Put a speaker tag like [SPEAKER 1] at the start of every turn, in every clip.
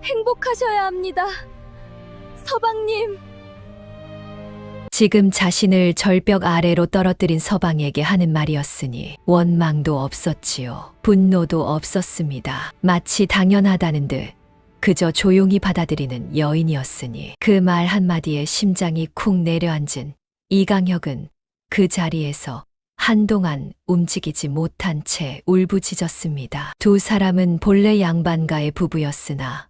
[SPEAKER 1] 행복하셔야 합니다. 서방님.
[SPEAKER 2] 지금 자신을 절벽 아래로 떨어뜨린 서방에게 하는 말이었으니 원망도 없었지요. 분노도 없었습니다. 마치 당연하다는 듯 그저 조용히 받아들이는 여인이었으니 그 말 한마디에 심장이 쿵 내려앉은 이강혁은 그 자리에서 한동안 움직이지 못한 채 울부짖었습니다. 두 사람은 본래 양반가의 부부였으나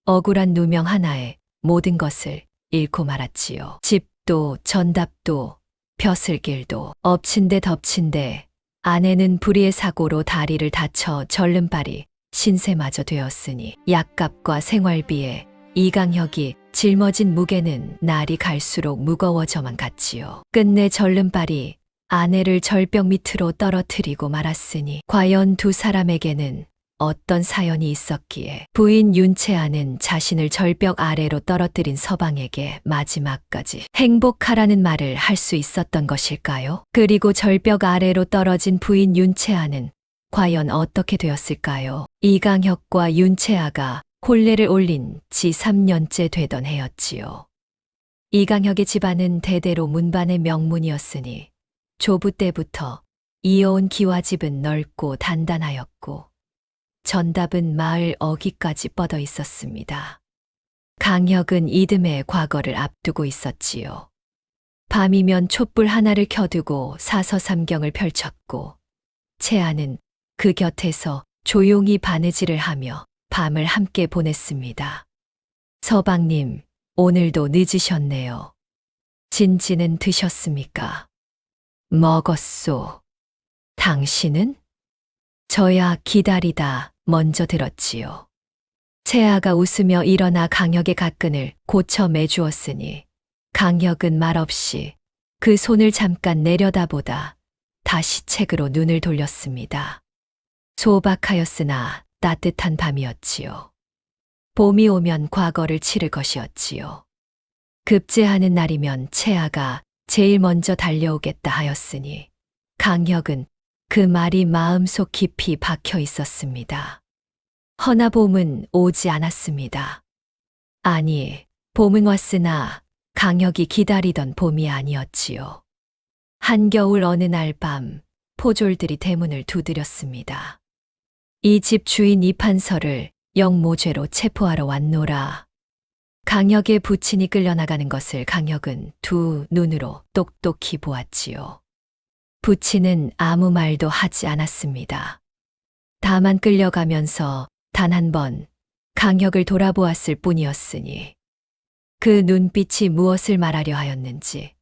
[SPEAKER 2] 억울한 누명 하나에 모든 것을 잃고 말았지요. 집도 전답도 벼슬길도 엎친 데 덮친 데 아내는 불의의 사고로 다리를 다쳐 절름발이 신세마저 되었으니 약값과 생활비에 이강혁이 짊어진 무게는 날이 갈수록 무거워져만 갔지요. 끝내 절름발이 아내를 절벽 밑으로 떨어뜨리고 말았으니 과연 두 사람에게는 어떤 사연이 있었기에 부인 윤채아는 자신을 절벽 아래로 떨어뜨린 서방에게 마지막까지 행복하라는 말을 할 수 있었던 것일까요? 그리고 절벽 아래로 떨어진 부인 윤채아는 과연 어떻게 되었을까요? 이강혁과 윤채아가 혼례를 올린 지 3년째 되던 해였지요. 이강혁의 집안은 대대로 문반의 명문이었으니 조부 때부터 이어온 기와집은 넓고 단단하였고 전답은 마을 어귀까지 뻗어 있었습니다. 강혁은 이듬해 과거를 앞두고 있었지요. 밤이면 촛불 하나를 켜두고 사서삼경을 펼쳤고 채아는 그 곁에서 조용히 바느질을 하며 밤을 함께 보냈습니다. 서방님, 오늘도 늦으셨네요. 진지는 드셨습니까? 먹었소. 당신은? 저야 기다리다 먼저 들었지요. 채아가 웃으며 일어나 강혁의 가끈을 고쳐 매주었으니 강혁은 말없이 그 손을 잠깐 내려다보다 다시 책으로 눈을 돌렸습니다. 소박하였으나 따뜻한 밤이었지요. 봄이 오면 과거를 치를 것이었지요. 급제하는 날이면 채아가 제일 먼저 달려오겠다 하였으니 강혁은 그 말이 마음속 깊이 박혀 있었습니다. 허나 봄은 오지 않았습니다. 아니, 봄은 왔으나 강혁이 기다리던 봄이 아니었지요. 한겨울 어느 날 밤 포졸들이 대문을 두드렸습니다. 이 집 주인 이판서를 영모죄로 체포하러 왔노라. 강혁의 부친이 끌려나가는 것을 강혁은 두 눈으로 똑똑히 보았지요. 부친은 아무 말도 하지 않았습니다. 다만 끌려가면서 단 한 번 강혁을 돌아보았을 뿐이었으니 그 눈빛이 무엇을 말하려 하였는지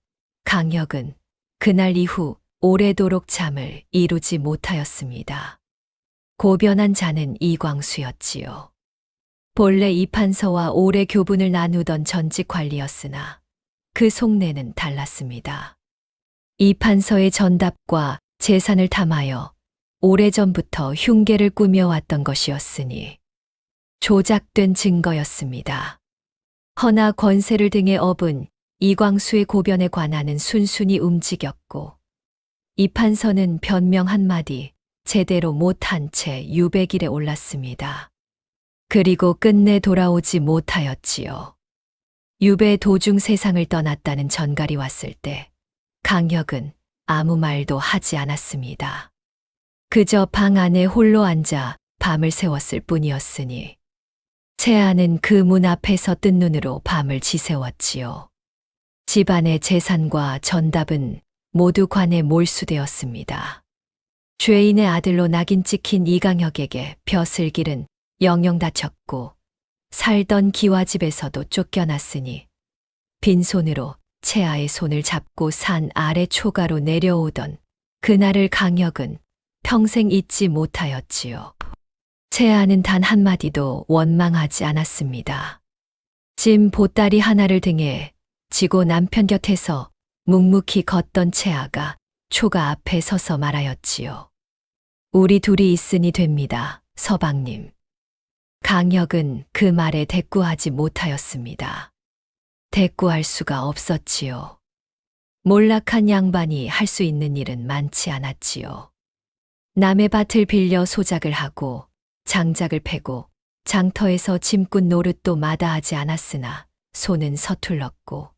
[SPEAKER 2] 강혁은 그날 이후 오래도록 잠을 이루지 못하였습니다. 고변한 자는 이광수였지요. 본래 이판서와 오래 교분을 나누던 전직 관리였으나 그 속내는 달랐습니다. 이판서의 전답과 재산을 탐하여 오래전부터 흉계를 꾸며왔던 것이었으니 조작된 증거였습니다. 허나 권세를 등에 업은 이광수의 고변에 관하는 순순히 움직였고 이판서는 변명 한마디 제대로 못한 채 유배길에 올랐습니다. 그리고 끝내 돌아오지 못하였지요. 유배 도중 세상을 떠났다는 전갈이 왔을 때 강혁은 아무 말도 하지 않았습니다. 그저 방 안에 홀로 앉아 밤을 새웠을 뿐이었으니 채아는 그 문 앞에서 뜬 눈으로 밤을 지새웠지요. 집안의 재산과 전답은 모두 관에 몰수되었습니다. 죄인의 아들로 낙인 찍힌 이강혁에게 벼슬길은 영영 닫혔고 살던 기와집에서도 쫓겨났으니 빈손으로 채아의 손을 잡고 산 아래 초가로 내려오던 그날을 강혁은 평생 잊지 못하였지요. 채아는 단 한마디도 원망하지 않았습니다. 짐 보따리 하나를 등에 지고 남편 곁에서 묵묵히 걷던 채아가 초가 앞에 서서 말하였지요. 우리 둘이 있으니 됩니다, 서방님. 강혁은 그 말에 대꾸하지 못하였습니다. 대꾸할 수가 없었지요. 몰락한 양반이 할 수 있는 일은 많지 않았지요. 남의 밭을 빌려 소작을 하고 장작을 패고 장터에서 짐꾼 노릇도 마다하지 않았으나 손은 서툴렀고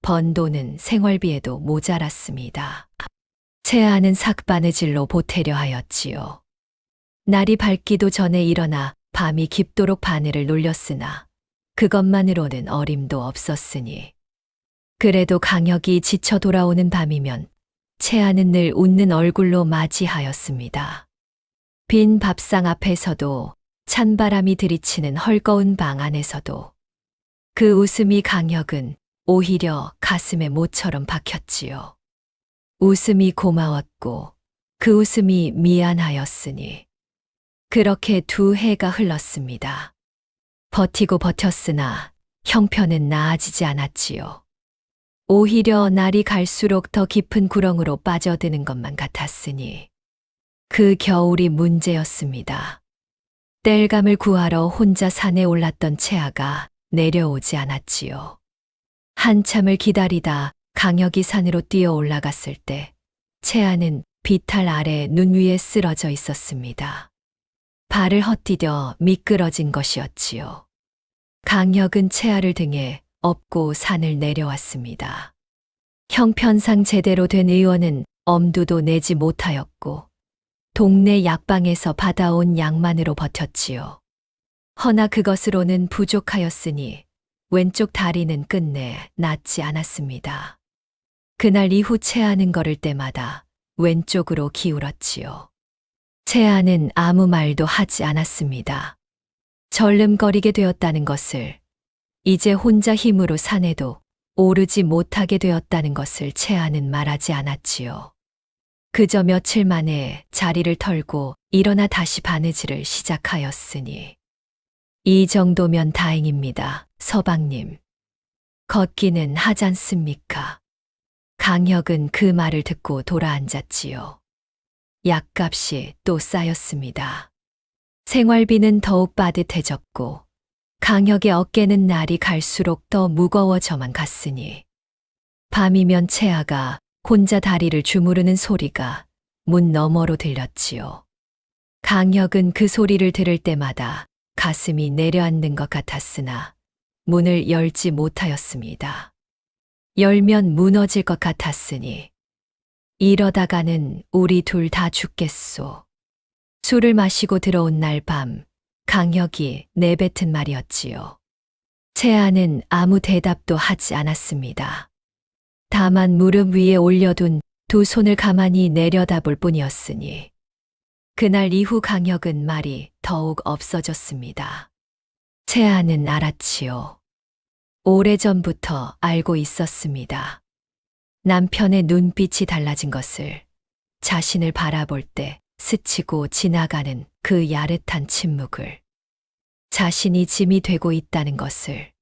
[SPEAKER 2] 번 돈은 생활비에도 모자랐습니다. 채아는 삭바느질로 보태려 하였지요. 날이 밝기도 전에 일어나 밤이 깊도록 바늘을 놀렸으나 그것만으로는 어림도 없었으니 그래도 강혁이 지쳐 돌아오는 밤이면 채아는 늘 웃는 얼굴로 맞이하였습니다. 빈 밥상 앞에서도 찬바람이 들이치는 헐거운 방 안에서도 그 웃음이 강혁은 오히려 가슴에 못처럼 박혔지요. 웃음이 고마웠고 그 웃음이 미안하였으니 그렇게 2해가 흘렀습니다. 버티고 버텼으나 형편은 나아지지 않았지요. 오히려 날이 갈수록 더 깊은 구렁으로 빠져드는 것만 같았으니 그 겨울이 문제였습니다. 땔감을 구하러 혼자 산에 올랐던 채아가 내려오지 않았지요. 한참을 기다리다 강혁이 산으로 뛰어 올라갔을 때 채아는 비탈 아래 눈 위에 쓰러져 있었습니다. 발을 헛디뎌 미끄러진 것이었지요. 강혁은 채아를 등에 업고 산을 내려왔습니다. 형편상 제대로 된 의원은 엄두도 내지 못하였고 동네 약방에서 받아온 약만으로 버텼지요. 허나 그것으로는 부족하였으니 왼쪽 다리는 끝내 낫지 않았습니다. 그날 이후 채아는 걸을 때마다 왼쪽으로 기울었지요. 채아는 아무 말도 하지 않았습니다. 절름거리게 되었다는 것을, 이제 혼자 힘으로 산에도 오르지 못하게 되었다는 것을 채아는 말하지 않았지요. 그저 며칠 만에 자리를 털고 일어나 다시 바느질을 시작하였으니 이 정도면 다행입니다, 서방님. 걷기는 하잖습니까? 강혁은 그 말을 듣고 돌아앉았지요. 약값이 또 쌓였습니다. 생활비는 더욱 빠듯해졌고 강혁의 어깨는 날이 갈수록 더 무거워져만 갔으니 밤이면 채아가 혼자 다리를 주무르는 소리가 문 너머로 들렸지요. 강혁은 그 소리를 들을 때마다 가슴이 내려앉는 것 같았으나 문을 열지 못하였습니다. 열면 무너질 것 같았으니 이러다가는 우리 둘 다 죽겠소. 술을 마시고 들어온 날 밤 강혁이 내뱉은 말이었지요. 채아는 아무 대답도 하지 않았습니다. 다만 무릎 위에 올려둔 2 손을 가만히 내려다볼 뿐이었으니 그날 이후 강혁은 말이 더욱 없어졌습니다. 채아는 알았지요. 오래전부터 알고 있었습니다. 남편의 눈빛이 달라진 것을, 자신을 바라볼 때 스치고 지나가는 그 야릇한 침묵을, 자신이 짐이 되고 있다는 것을.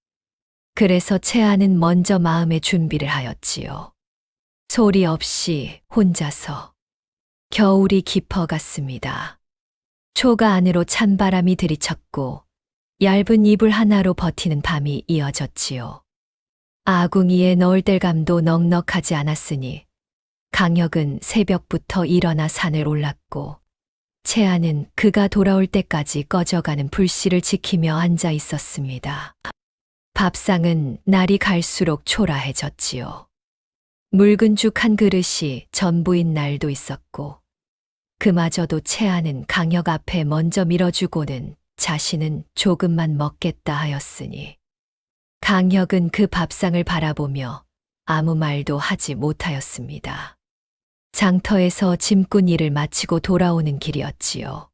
[SPEAKER 2] 그래서 채아는 먼저 마음의 준비를 하였지요. 소리 없이 혼자서. 겨울이 깊어갔습니다. 초가 안으로 찬바람이 들이쳤고 얇은 이불 하나로 버티는 밤이 이어졌지요. 아궁이에 넣을 땔감도 넉넉하지 않았으니 강혁은 새벽부터 일어나 산을 올랐고 채아는 그가 돌아올 때까지 꺼져가는 불씨를 지키며 앉아 있었습니다. 밥상은 날이 갈수록 초라해졌지요. 묽은 죽 한 그릇이 전부인 날도 있었고 그마저도 채아는 강혁 앞에 먼저 밀어주고는 자신은 조금만 먹겠다 하였으니 강혁은 그 밥상을 바라보며 아무 말도 하지 못하였습니다. 장터에서 짐꾼 일을 마치고 돌아오는 길이었지요.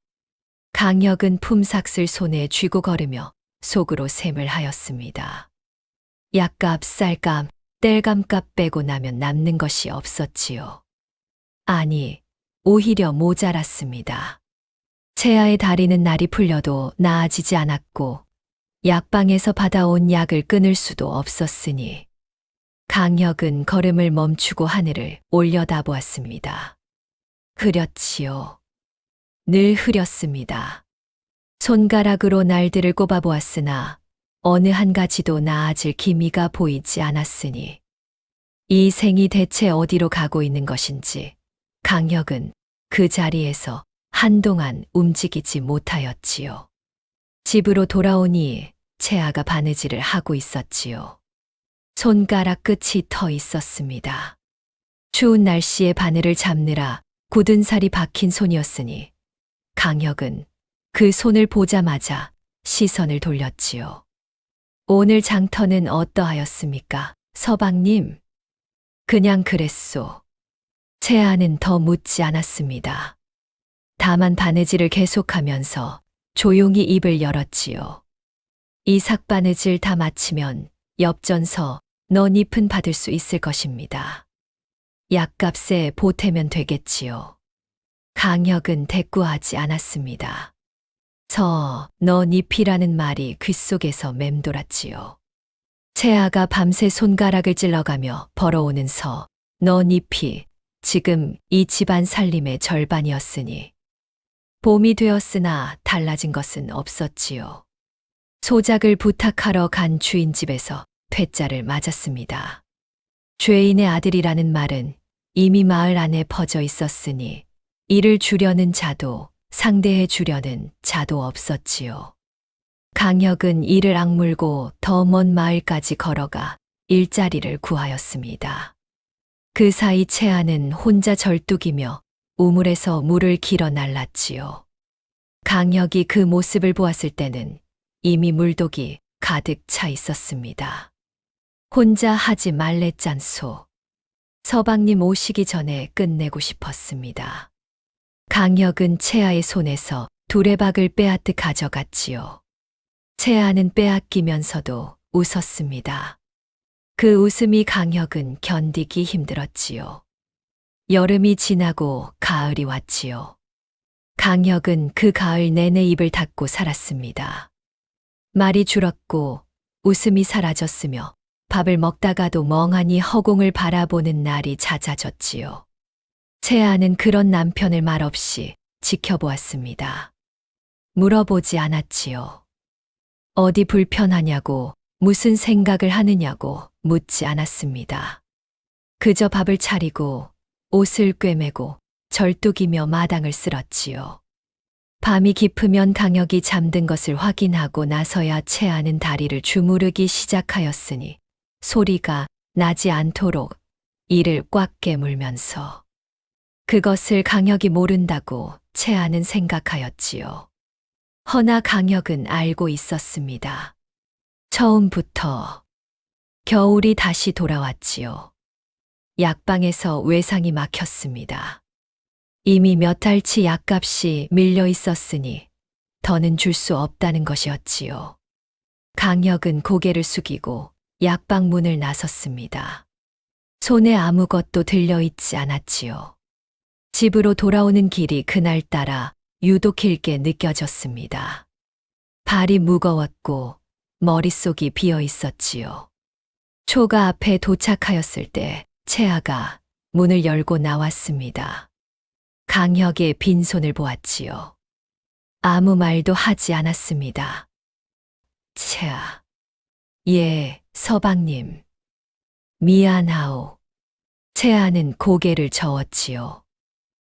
[SPEAKER 2] 강혁은 품삯을 손에 쥐고 걸으며 속으로 셈을 하였습니다. 약값, 쌀값, 땔감값 빼고 나면 남는 것이 없었지요. 아니, 오히려 모자랐습니다. 채아의 다리는 날이 풀려도 나아지지 않았고 약방에서 받아온 약을 끊을 수도 없었으니 강혁은 걸음을 멈추고 하늘을 올려다보았습니다. 흐렸지요. 늘 흐렸습니다. 손가락으로 날들을 꼽아보았으나 어느 한 가지도 나아질 기미가 보이지 않았으니 이 생이 대체 어디로 가고 있는 것인지 강혁은 그 자리에서 한동안 움직이지 못하였지요. 집으로 돌아오니 채아가 바느질을 하고 있었지요. 손가락 끝이 터 있었습니다. 추운 날씨에 바늘을 잡느라 굳은 살이 박힌 손이었으니 강혁은 그 손을 보자마자 시선을 돌렸지요. 오늘 장터는 어떠하였습니까, 서방님? 그냥 그랬소. 채아는 더 묻지 않았습니다. 다만 바느질을 계속하면서 조용히 입을 열었지요. 이 삭바느질 다 마치면 엽전서 넌잎은 받을 수 있을 것입니다. 약값에 보태면 되겠지요. 강혁은 대꾸하지 않았습니다. 넌잎이라는 말이 귓속에서 맴돌았지요. 채아가 밤새 손가락을 찔러가며 벌어오는 넌잎이 지금 이 집안 살림의 절반이었으니 봄이 되었으나 달라진 것은 없었지요. 소작을 부탁하러 간 주인 집에서 퇴짜를 맞았습니다. 죄인의 아들이라는 말은 이미 마을 안에 퍼져 있었으니 이를 주려는 자도 상대해 주려는 자도 없었지요. 강혁은 이를 악물고 더 먼 마을까지 걸어가 일자리를 구하였습니다. 그 사이 채아는 혼자 절뚝이며 우물에서 물을 길어 날랐지요. 강혁이 그 모습을 보았을 때는 이미 물독이 가득 차 있었습니다. 혼자 하지 말랬잖소. 서방님 오시기 전에 끝내고 싶었습니다. 강혁은 채아의 손에서 두레박을 빼앗듯 가져갔지요. 채아는 빼앗기면서도 웃었습니다. 그 웃음이 강혁은 견디기 힘들었지요. 여름이 지나고 가을이 왔지요. 강혁은 그 가을 내내 입을 닫고 살았습니다. 말이 줄었고 웃음이 사라졌으며 밥을 먹다가도 멍하니 허공을 바라보는 날이 잦아졌지요. 채아는 그런 남편을 말없이 지켜보았습니다. 물어보지 않았지요. 어디 불편하냐고, 무슨 생각을 하느냐고 묻지 않았습니다. 그저 밥을 차리고 옷을 꿰매고 절뚝이며 마당을 쓸었지요. 밤이 깊으면 강혁이 잠든 것을 확인하고 나서야 채아는 다리를 주무르기 시작하였으니 소리가 나지 않도록 이를 꽉 깨물면서 그것을 강혁이 모른다고 채아는 생각하였지요. 허나 강혁은 알고 있었습니다. 처음부터 겨울이 다시 돌아왔지요. 약방에서 외상이 막혔습니다. 이미 몇 달치 약값이 밀려 있었으니 더는 줄 수 없다는 것이었지요. 강혁은 고개를 숙이고 약방 문을 나섰습니다. 손에 아무것도 들려있지 않았지요. 집으로 돌아오는 길이 그날따라 유독 길게 느껴졌습니다. 발이 무거웠고 머릿속이 비어 있었지요. 초가 앞에 도착하였을 때 채아가 문을 열고 나왔습니다. 강혁의 빈손을 보았지요. 아무 말도 하지 않았습니다. 채아. 예, 서방님. 미안하오. 채아는 고개를 저었지요.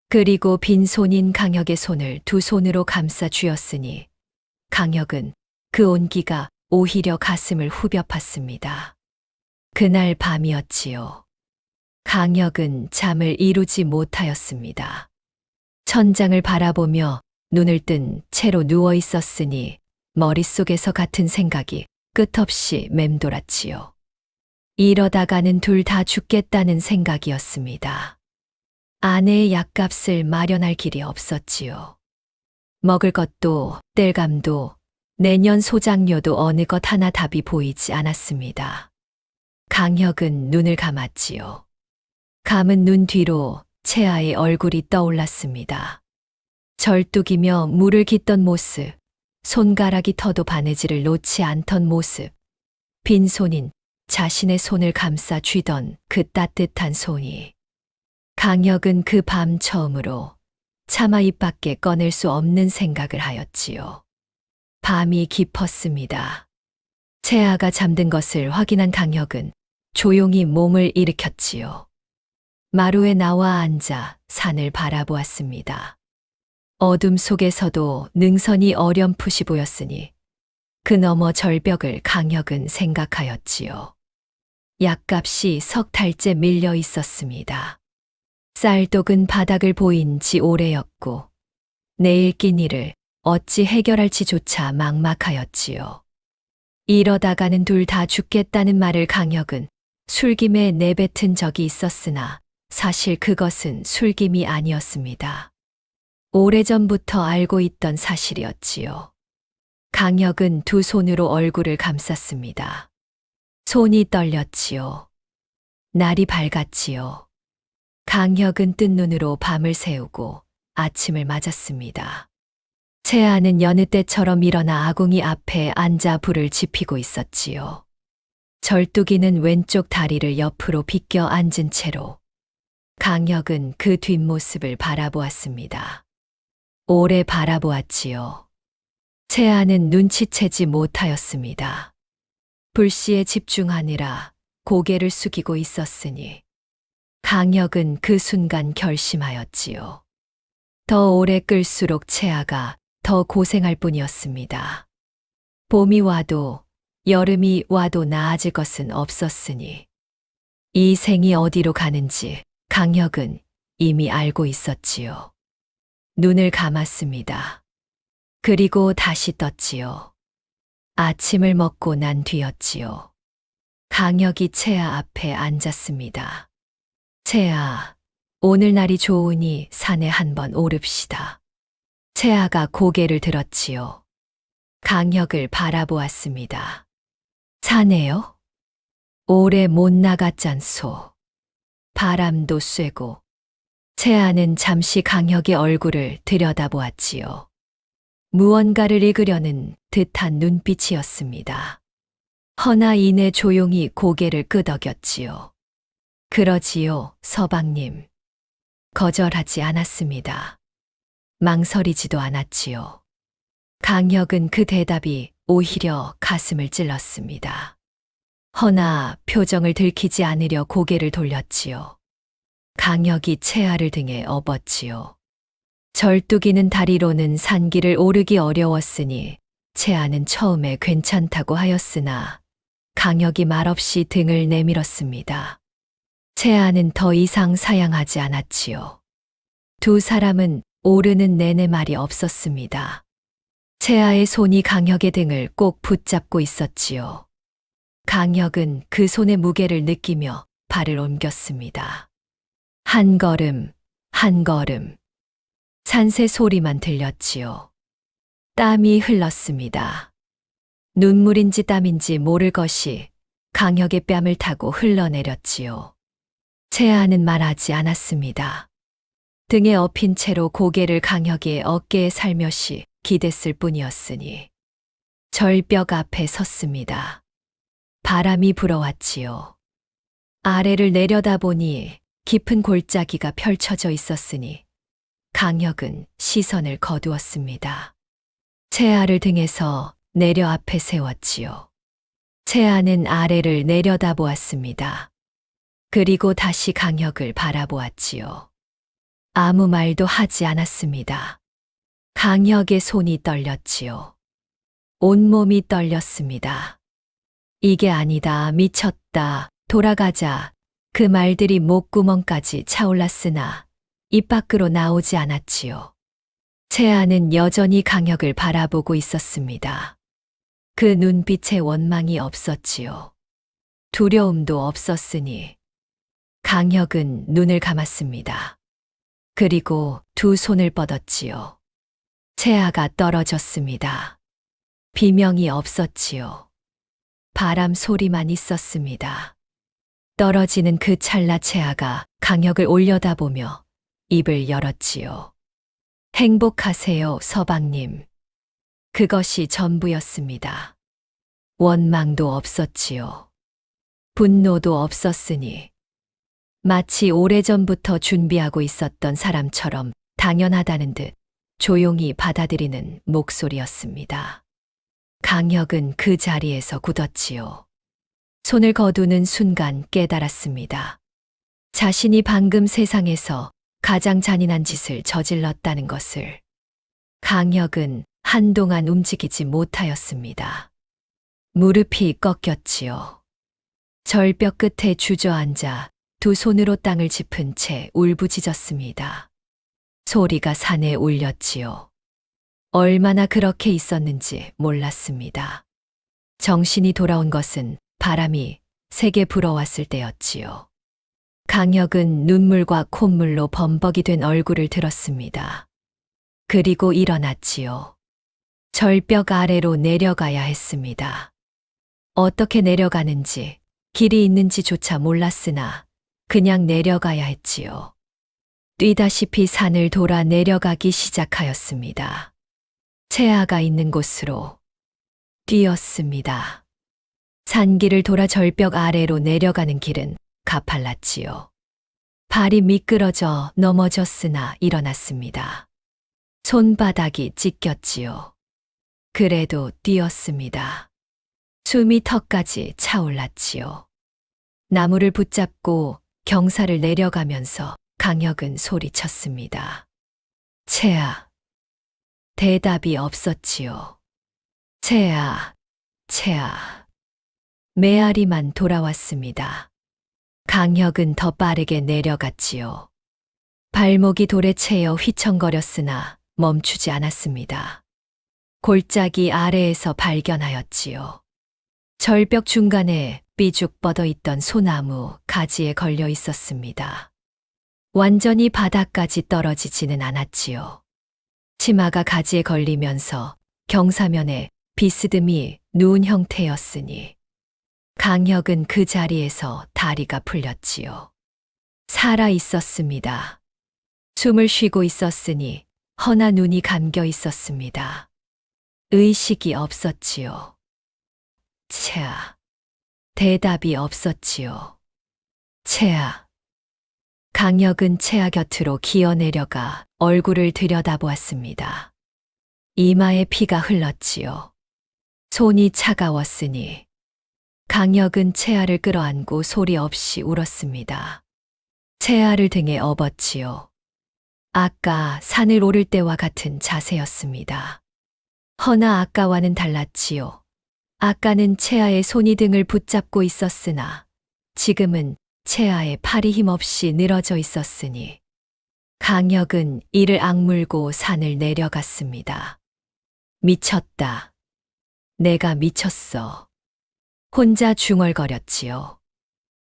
[SPEAKER 2] 그리고 빈손인 강혁의 손을 두 손으로 감싸 쥐었으니 강혁은 그 온기가 오히려 가슴을 후벼 팠습니다. 그날 밤이었지요. 강혁은 잠을 이루지 못하였습니다. 천장을 바라보며 눈을 뜬 채로 누워 있었으니 머릿속에서 같은 생각이 끝없이 맴돌았지요. 이러다가는 둘 다 죽겠다는 생각이었습니다. 아내의 약값을 마련할 길이 없었지요. 먹을 것도 땔감도 내년 소장료도 어느 것 하나 답이 보이지 않았습니다. 강혁은 눈을 감았지요. 감은 눈 뒤로 채아의 얼굴이 떠올랐습니다. 절뚝이며 물을 깃던 모습, 손가락이 터도 바느질을 놓지 않던 모습, 빈손인 자신의 손을 감싸 쥐던 그 따뜻한 손이. 강혁은 그 밤 처음으로 차마 입 밖에 꺼낼 수 없는 생각을 하였지요. 밤이 깊었습니다. 채아가 잠든 것을 확인한 강혁은 조용히 몸을 일으켰지요. 마루에 나와 앉아 산을 바라보았습니다. 어둠 속에서도 능선이 어렴풋이 보였으니 그 너머 절벽을 강혁은 생각하였지요. 약값이 석 달째 밀려 있었습니다. 쌀독은 바닥을 보인 지 오래였고 내일 끼니를 어찌 해결할지조차 막막하였지요. 이러다가는 둘 다 죽겠다는 말을 강혁은 술김에 내뱉은 적이 있었으나 사실 그것은 술김이 아니었습니다. 오래전부터 알고 있던 사실이었지요. 강혁은 두 손으로 얼굴을 감쌌습니다. 손이 떨렸지요. 날이 밝았지요. 강혁은 뜬 눈으로 밤을 새우고 아침을 맞았습니다. 채아는 여느 때처럼 일어나 아궁이 앞에 앉아 불을 지피고 있었지요. 절뚝이는 왼쪽 다리를 옆으로 비껴 앉은 채로 강혁은 그 뒷모습을 바라보았습니다. 오래 바라보았지요. 채아는 눈치채지 못하였습니다. 불씨에 집중하느라 고개를 숙이고 있었으니 강혁은 그 순간 결심하였지요. 더 오래 끌수록 채아가 더 고생할 뿐이었습니다. 봄이 와도 여름이 와도 나아질 것은 없었으니 이 생이 어디로 가는지 강혁은 이미 알고 있었지요. 눈을 감았습니다. 그리고 다시 떴지요. 아침을 먹고 난 뒤였지요. 강혁이 채아 앞에 앉았습니다. 채아, 오늘 날이 좋으니 산에 한번 오릅시다. 채아가 고개를 들었지요. 강혁을 바라보았습니다. 산에요? 오래 못 나갔잖소. 바람도 쐬고. 채아는 잠시 강혁의 얼굴을 들여다보았지요. 무언가를 읽으려는 듯한 눈빛이었습니다. 허나 이내 조용히 고개를 끄덕였지요. 그러지요, 서방님. 거절하지 않았습니다. 망설이지도 않았지요. 강혁은 그 대답이 오히려 가슴을 찔렀습니다. 허나 표정을 들키지 않으려 고개를 돌렸지요. 강혁이 채아를 등에 업었지요. 절뚝이는 다리로는 산길을 오르기 어려웠으니 채아는 처음에 괜찮다고 하였으나 강혁이 말없이 등을 내밀었습니다. 채아는 더 이상 사양하지 않았지요. 두 사람은 오르는 내내 말이 없었습니다. 채아의 손이 강혁의 등을 꼭 붙잡고 있었지요. 강혁은 그 손의 무게를 느끼며 발을 옮겼습니다. 한 걸음, 한 걸음. 산새 소리만 들렸지요. 땀이 흘렀습니다. 눈물인지 땀인지 모를 것이 강혁의 뺨을 타고 흘러내렸지요. 채아는 말하지 않았습니다. 등에 업힌 채로 고개를 강혁의 어깨에 살며시 기댔을 뿐이었으니 절벽 앞에 섰습니다. 바람이 불어왔지요. 아래를 내려다보니 깊은 골짜기가 펼쳐져 있었으니 강혁은 시선을 거두었습니다. 채아를 등에서 내려 앞에 세웠지요. 채아는 아래를 내려다보았습니다. 그리고 다시 강혁을 바라보았지요. 아무 말도 하지 않았습니다. 강혁의 손이 떨렸지요. 온몸이 떨렸습니다. 이게 아니다, 미쳤다, 돌아가자. 그 말들이 목구멍까지 차올랐으나 입 밖으로 나오지 않았지요. 채아는 여전히 강혁을 바라보고 있었습니다. 그 눈빛에 원망이 없었지요. 두려움도 없었으니 강혁은 눈을 감았습니다. 그리고 두 손을 뻗었지요. 채아가 떨어졌습니다. 비명이 없었지요. 바람 소리만 있었습니다. 떨어지는 그 찰나 채아가 강혁을 올려다보며 입을 열었지요. 행복하세요, 서방님. 그것이 전부였습니다. 원망도 없었지요. 분노도 없었으니 마치 오래전부터 준비하고 있었던 사람처럼 당연하다는 듯 조용히 받아들이는 목소리였습니다. 강혁은 그 자리에서 굳었지요. 손을 거두는 순간 깨달았습니다. 자신이 방금 세상에서 가장 잔인한 짓을 저질렀다는 것을. 강혁은 한동안 움직이지 못하였습니다. 무릎이 꺾였지요. 절벽 끝에 주저앉아 두 손으로 땅을 짚은 채 울부짖었습니다. 소리가 산에 울렸지요. 얼마나 그렇게 있었는지 몰랐습니다. 정신이 돌아온 것은 바람이 세게 불어왔을 때였지요. 강혁은 눈물과 콧물로 범벅이 된 얼굴을 들었습니다. 그리고 일어났지요. 절벽 아래로 내려가야 했습니다. 어떻게 내려가는지, 길이 있는지조차 몰랐으나 그냥 내려가야 했지요. 뛰다시피 산을 돌아 내려가기 시작하였습니다. 채아가 있는 곳으로 뛰었습니다. 산길을 돌아 절벽 아래로 내려가는 길은 가팔랐지요. 발이 미끄러져 넘어졌으나 일어났습니다. 손바닥이 찢겼지요. 그래도 뛰었습니다. 숨이 턱까지 차올랐지요. 나무를 붙잡고 경사를 내려가면서 강혁은 소리쳤습니다. 채아. 대답이 없었지요. 채아, 채아. 메아리만 돌아왔습니다. 강혁은 더 빠르게 내려갔지요. 발목이 돌에 채여 휘청거렸으나 멈추지 않았습니다. 골짜기 아래에서 발견하였지요. 절벽 중간에 삐죽 뻗어 있던 소나무 가지에 걸려 있었습니다. 완전히 바닥까지 떨어지지는 않았지요. 치마가 가지에 걸리면서 경사면에 비스듬히 누운 형태였으니 강혁은 그 자리에서 다리가 풀렸지요. 살아 있었습니다. 숨을 쉬고 있었으니 허나 눈이 감겨 있었습니다. 의식이 없었지요. 채아. 대답이 없었지요. 채아. 강혁은 채아 곁으로 기어 내려가 얼굴을 들여다보았습니다. 이마에 피가 흘렀지요. 손이 차가웠으니 강혁은 채아를 끌어안고 소리 없이 울었습니다. 채아를 등에 업었지요. 아까 산을 오를 때와 같은 자세였습니다. 허나 아까와는 달랐지요. 아까는 채아의 손이 등을 붙잡고 있었으나 지금은 채아의 팔이 힘없이 늘어져 있었으니 강혁은 이를 악물고 산을 내려갔습니다. 미쳤다. 내가 미쳤어. 혼자 중얼거렸지요.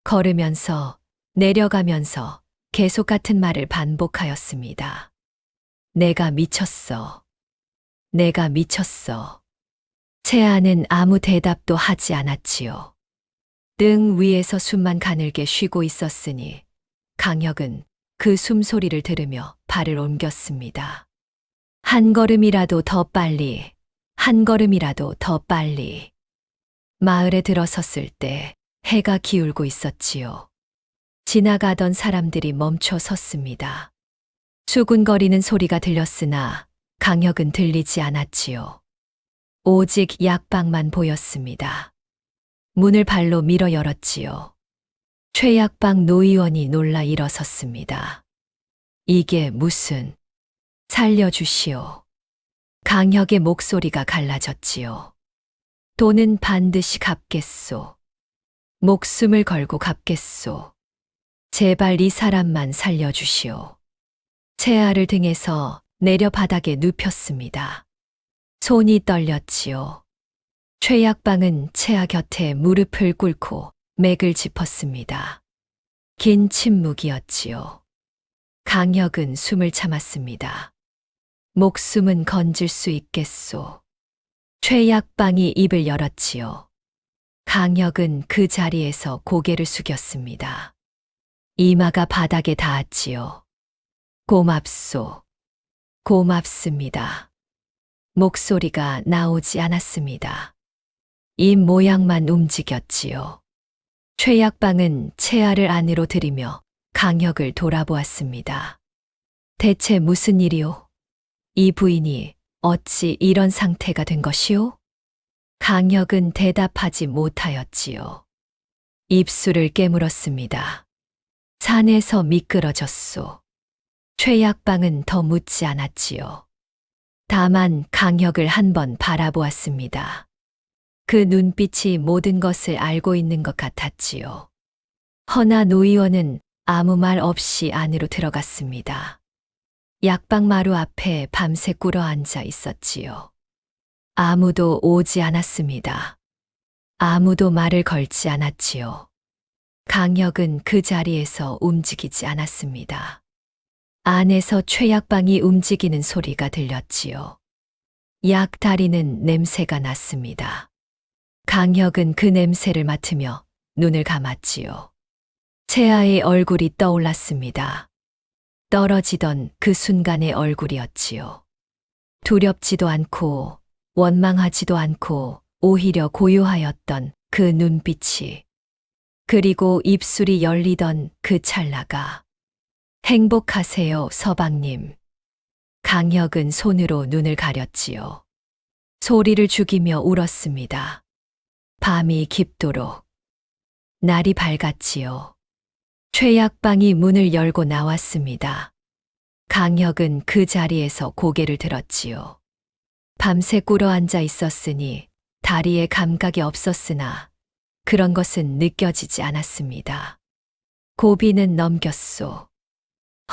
[SPEAKER 2] 걸으면서 내려가면서 계속 같은 말을 반복하였습니다. 내가 미쳤어. 내가 미쳤어. 채아는 아무 대답도 하지 않았지요. 등 위에서 숨만 가늘게 쉬고 있었으니 강혁은 그 숨소리를 들으며 발을 옮겼습니다. 한 걸음이라도 더 빨리, 한 걸음이라도 더 빨리. 마을에 들어섰을 때 해가 기울고 있었지요. 지나가던 사람들이 멈춰 섰습니다. 수군거리는 소리가 들렸으나 강혁은 들리지 않았지요. 오직 약방만 보였습니다. 문을 발로 밀어 열었지요. 최약방 노의원이 놀라 일어섰습니다. 이게 무슨... 살려주시오. 강혁의 목소리가 갈라졌지요. 돈은 반드시 갚겠소. 목숨을 걸고 갚겠소. 제발 이 사람만 살려주시오. 채아를 등에서 내려 바닥에 눕혔습니다. 손이 떨렸지요. 최약방은 채아 곁에 무릎을 꿇고 맥을 짚었습니다. 긴 침묵이었지요. 강혁은 숨을 참았습니다. 목숨은 건질 수 있겠소. 최약방이 입을 열었지요. 강혁은 그 자리에서 고개를 숙였습니다. 이마가 바닥에 닿았지요. 고맙소. 고맙습니다. 목소리가 나오지 않았습니다. 입 모양만 움직였지요. 최약방은 채아를 안으로 들이며 강혁을 돌아보았습니다. 대체 무슨 일이오? 이 부인이 어찌 이런 상태가 된 것이오? 강혁은 대답하지 못하였지요. 입술을 깨물었습니다. 산에서 미끄러졌소. 최약방은 더 묻지 않았지요. 다만 강혁을 한 번 바라보았습니다. 그 눈빛이 모든 것을 알고 있는 것 같았지요. 허나 노 의원은 아무 말 없이 안으로 들어갔습니다. 약방 마루 앞에 밤새 꿇어 앉아 있었지요. 아무도 오지 않았습니다. 아무도 말을 걸지 않았지요. 강혁은 그 자리에서 움직이지 않았습니다. 안에서 최약방이 움직이는 소리가 들렸지요. 약 다리는 냄새가 났습니다. 강혁은 그 냄새를 맡으며 눈을 감았지요. 채아의 얼굴이 떠올랐습니다. 떨어지던 그 순간의 얼굴이었지요. 두렵지도 않고 원망하지도 않고 오히려 고요하였던 그 눈빛이, 그리고 입술이 열리던 그 찰나가. 행복하세요, 서방님. 강혁은 손으로 눈을 가렸지요. 소리를 죽이며 울었습니다. 밤이 깊도록. 날이 밝았지요. 최약방이 문을 열고 나왔습니다. 강혁은 그 자리에서 고개를 들었지요. 밤새 꿇어 앉아 있었으니 다리에 감각이 없었으나 그런 것은 느껴지지 않았습니다. 고비는 넘겼소.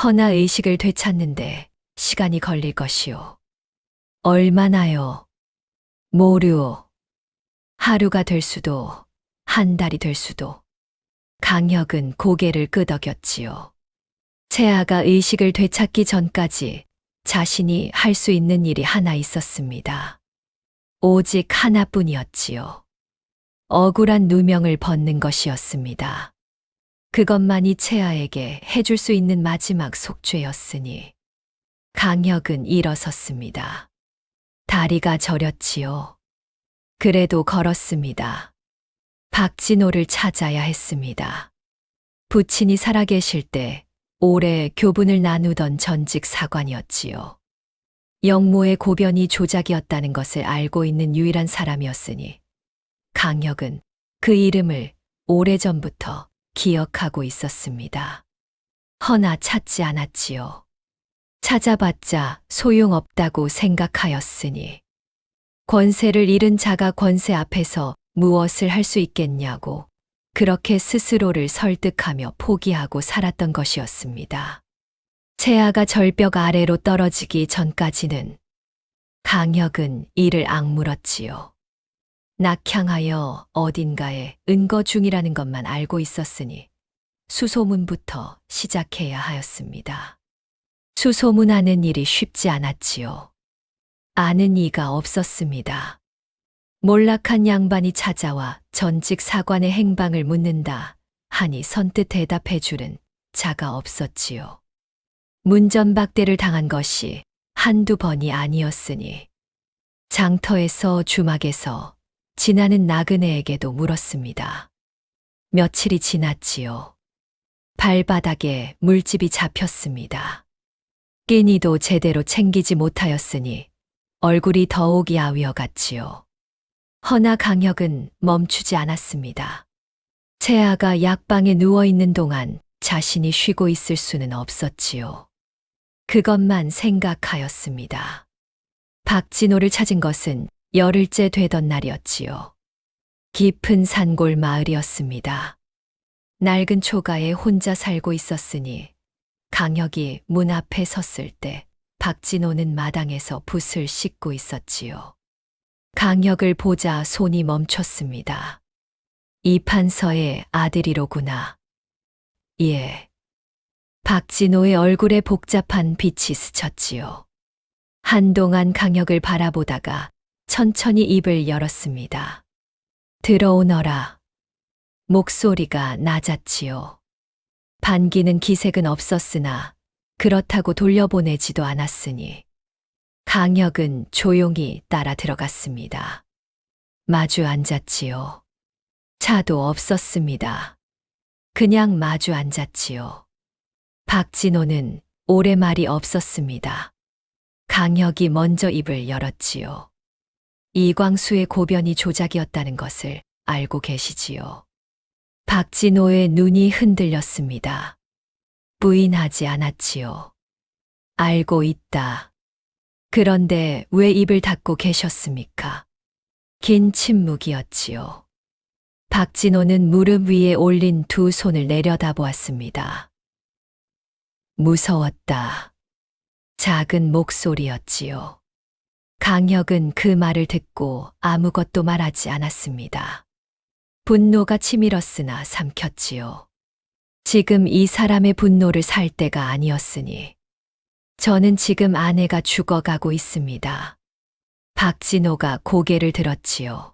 [SPEAKER 2] 허나 의식을 되찾는데 시간이 걸릴 것이오. 얼마나요? 모르오. 하루가 될 수도, 한 달이 될 수도. 강혁은 고개를 끄덕였지요. 채아가 의식을 되찾기 전까지 자신이 할 수 있는 일이 하나 있었습니다. 오직 하나뿐이었지요. 억울한 누명을 벗는 것이었습니다. 그것만이 채아에게 해줄 수 있는 마지막 속죄였으니 강혁은 일어섰습니다. 다리가 저렸지요. 그래도 걸었습니다. 박진호를 찾아야 했습니다. 부친이 살아계실 때 오래 교분을 나누던 전직 사관이었지요. 영모의 고변이 조작이었다는 것을 알고 있는 유일한 사람이었으니 강혁은 그 이름을 오래전부터 기억하고 있었습니다. 허나 찾지 않았지요. 찾아봤자 소용없다고 생각하였으니 권세를 잃은 자가 권세 앞에서 무엇을 할 수 있겠냐고 그렇게 스스로를 설득하며 포기하고 살았던 것이었습니다. 채아가 절벽 아래로 떨어지기 전까지는 강혁은 이를 악물었지요. 낙향하여 어딘가에 은거 중이라는 것만 알고 있었으니 수소문부터 시작해야 하였습니다. 수소문하는 일이 쉽지 않았지요. 아는 이가 없었습니다. 몰락한 양반이 찾아와 전직 사관의 행방을 묻는다 하니 선뜻 대답해 주는 자가 없었지요. 문전박대를 당한 것이 한두 번이 아니었으니 장터에서 주막에서 지나는 나그네에게도 물었습니다. 며칠이 지났지요. 발바닥에 물집이 잡혔습니다. 끼니도 제대로 챙기지 못하였으니 얼굴이 더욱 야위어 갔지요. 허나 강혁은 멈추지 않았습니다. 채아가 약방에 누워있는 동안 자신이 쉬고 있을 수는 없었지요. 그것만 생각하였습니다. 박진호를 찾은 것은 열흘째 되던 날이었지요. 깊은 산골 마을이었습니다. 낡은 초가에 혼자 살고 있었으니 강혁이 문 앞에 섰을 때 박진호는 마당에서 붓을 씻고 있었지요. 강혁을 보자 손이 멈췄습니다. 이판서의 아들이로구나. 예. 박진호의 얼굴에 복잡한 빛이 스쳤지요. 한동안 강혁을 바라보다가 천천히 입을 열었습니다. 들어오너라. 목소리가 낮았지요. 반기는 기색은 없었으나 그렇다고 돌려보내지도 않았으니 강혁은 조용히 따라 들어갔습니다. 마주 앉았지요. 차도 없었습니다. 그냥 마주 앉았지요. 박진호는 오래 말이 없었습니다. 강혁이 먼저 입을 열었지요. 이광수의 고변이 조작이었다는 것을 알고 계시지요. 박진호의 눈이 흔들렸습니다. 부인하지 않았지요. 알고 있다. 그런데 왜 입을 닫고 계셨습니까? 긴 침묵이었지요. 박진호는 무릎 위에 올린 두 손을 내려다보았습니다. 무서웠다. 작은 목소리였지요. 강혁은 그 말을 듣고 아무것도 말하지 않았습니다. 분노가 치밀었으나 삼켰지요. 지금 이 사람의 분노를 살 때가 아니었으니. 저는 지금 아내가 죽어가고 있습니다. 박진호가 고개를 들었지요.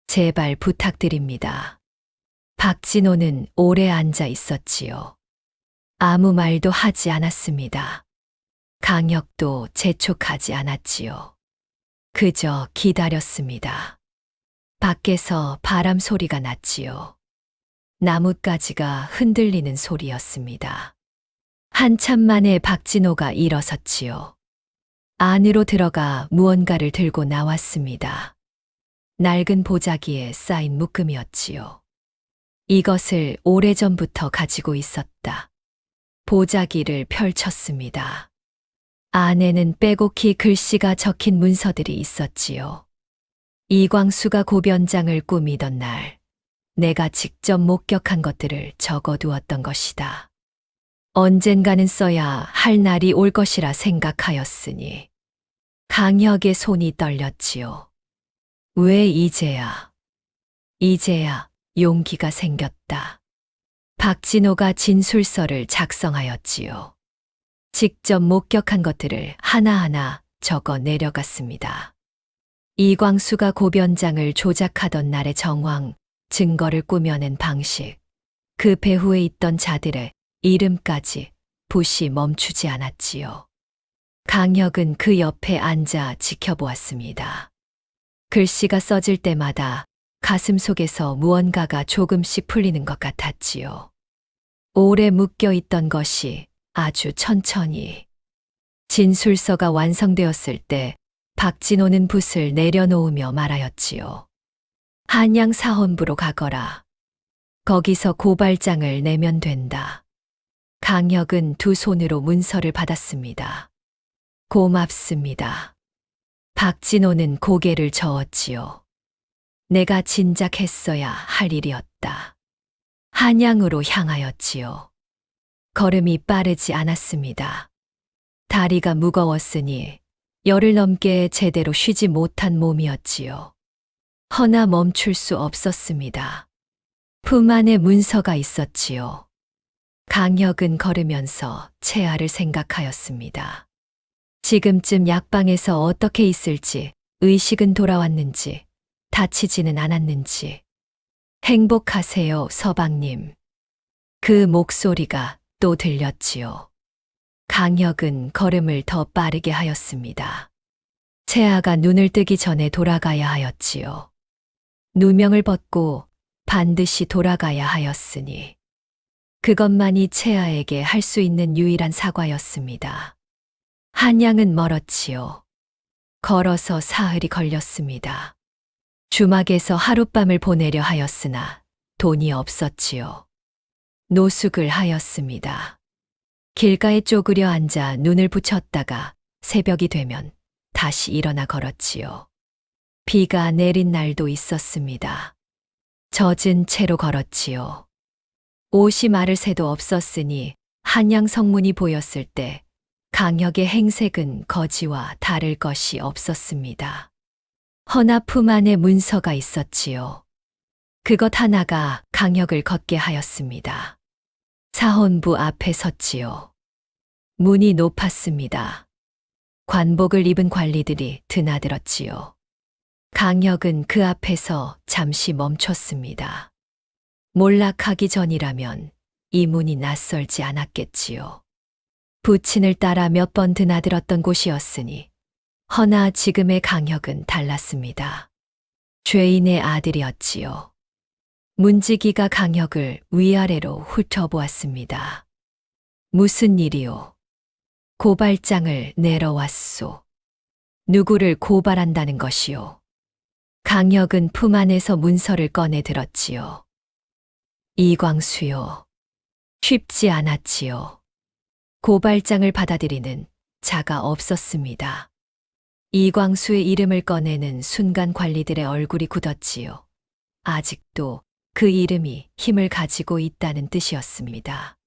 [SPEAKER 2] 제발 부탁드립니다. 박진호는 오래 앉아 있었지요. 아무 말도 하지 않았습니다. 강혁도 재촉하지 않았지요. 그저 기다렸습니다. 밖에서 바람 소리가 났지요. 나뭇가지가 흔들리는 소리였습니다. 한참 만에 박진호가 일어섰지요. 안으로 들어가 무언가를 들고 나왔습니다. 낡은 보자기에 쌓인 묶음이었지요. 이것을 오래전부터 가지고 있었다. 보자기를 펼쳤습니다. 안에는 빼곡히 글씨가 적힌 문서들이 있었지요. 이광수가 고변장을 꾸미던 날, 내가 직접 목격한 것들을 적어두었던 것이다. 언젠가는 써야 할 날이 올 것이라 생각하였으니 강혁의 손이 떨렸지요. 왜 이제야 용기가 생겼다. 박진호가 진술서를 작성하였지요. 직접 목격한 것들을 하나하나 적어 내려갔습니다. 이광수가 고변장을 조작하던 날의 정황, 증거를 꾸며낸 방식, 그 배후에 있던 자들의 이름까지 붓이 멈추지 않았지요. 강혁은 그 옆에 앉아 지켜보았습니다. 글씨가 써질 때마다 가슴 속에서 무언가가 조금씩 풀리는 것 같았지요. 오래 묶여 있던 것이 아주 천천히. 진술서가 완성되었을 때 박진호는 붓을 내려놓으며 말하였지요. 한양 사헌부로 가거라. 거기서 고발장을 내면 된다. 강혁은 두 손으로 문서를 받았습니다. 고맙습니다. 박진호는 고개를 저었지요. 내가 진작 했어야 할 일이었다. 한양으로 향하였지요. 걸음이 빠르지 않았습니다. 다리가 무거웠으니 열흘 넘게 제대로 쉬지 못한 몸이었지요. 허나 멈출 수 없었습니다. 품 안에 문서가 있었지요. 강혁은 걸으면서 채아를 생각하였습니다. 지금쯤 약방에서 어떻게 있을지, 의식은 돌아왔는지, 다치지는 않았는지. 행복하세요, 서방님. 그 목소리가 또 들렸지요. 강혁은 걸음을 더 빠르게 하였습니다. 채아가 눈을 뜨기 전에 돌아가야 하였지요. 누명을 벗고 반드시 돌아가야 하였으니 그것만이 채아에게 할 수 있는 유일한 사과였습니다. 한양은 멀었지요. 걸어서 사흘이 걸렸습니다. 주막에서 하룻밤을 보내려 하였으나 돈이 없었지요. 노숙을 하였습니다. 길가에 쪼그려 앉아 눈을 붙였다가 새벽이 되면 다시 일어나 걸었지요. 비가 내린 날도 있었습니다. 젖은 채로 걸었지요. 옷이 마를 새도 없었으니 한양 성문이 보였을 때 강혁의 행색은 거지와 다를 것이 없었습니다. 허나 품 안에 문서가 있었지요. 그것 하나가 강혁을 걷게 하였습니다. 사헌부 앞에 섰지요. 문이 높았습니다. 관복을 입은 관리들이 드나들었지요. 강혁은 그 앞에서 잠시 멈췄습니다. 몰락하기 전이라면 이 문이 낯설지 않았겠지요. 부친을 따라 몇 번 드나들었던 곳이었으니 허나 지금의 강혁은 달랐습니다. 죄인의 아들이었지요. 문지기가 강혁을 위아래로 훑어보았습니다. 무슨 일이오? 고발장을 내러왔소. 누구를 고발한다는 것이오? 강혁은 품 안에서 문서를 꺼내 들었지요. 이광수요. 쉽지 않았지요. 고발장을 받아들이는 자가 없었습니다. 이광수의 이름을 꺼내는 순간 관리들의 얼굴이 굳었지요. 아직도 그 이름이 힘을 가지고 있다는 뜻이었습니다.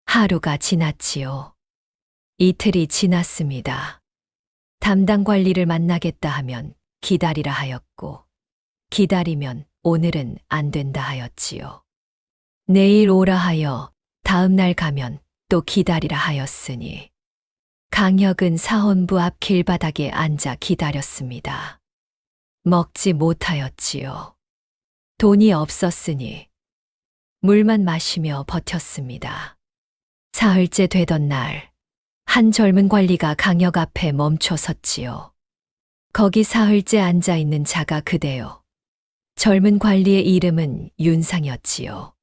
[SPEAKER 2] 하루가 지났지요. 이틀이 지났습니다. 담당 관리를 만나겠다 하면 기다리라 하였고, 기다리면 오늘은 안 된다 하였지요. 내일 오라 하여 다음 날 가면 또 기다리라 하였으니, 강혁은 사헌부 앞 길바닥에 앉아 기다렸습니다. 먹지 못하였지요. 돈이 없었으니 물만 마시며 버텼습니다. 사흘째 되던 날, 한 젊은 관리가 강혁 앞에 멈춰 섰지요. 거기 사흘째 앉아 있는 자가 그대요. 젊은 관리의 이름은 윤상이었지요.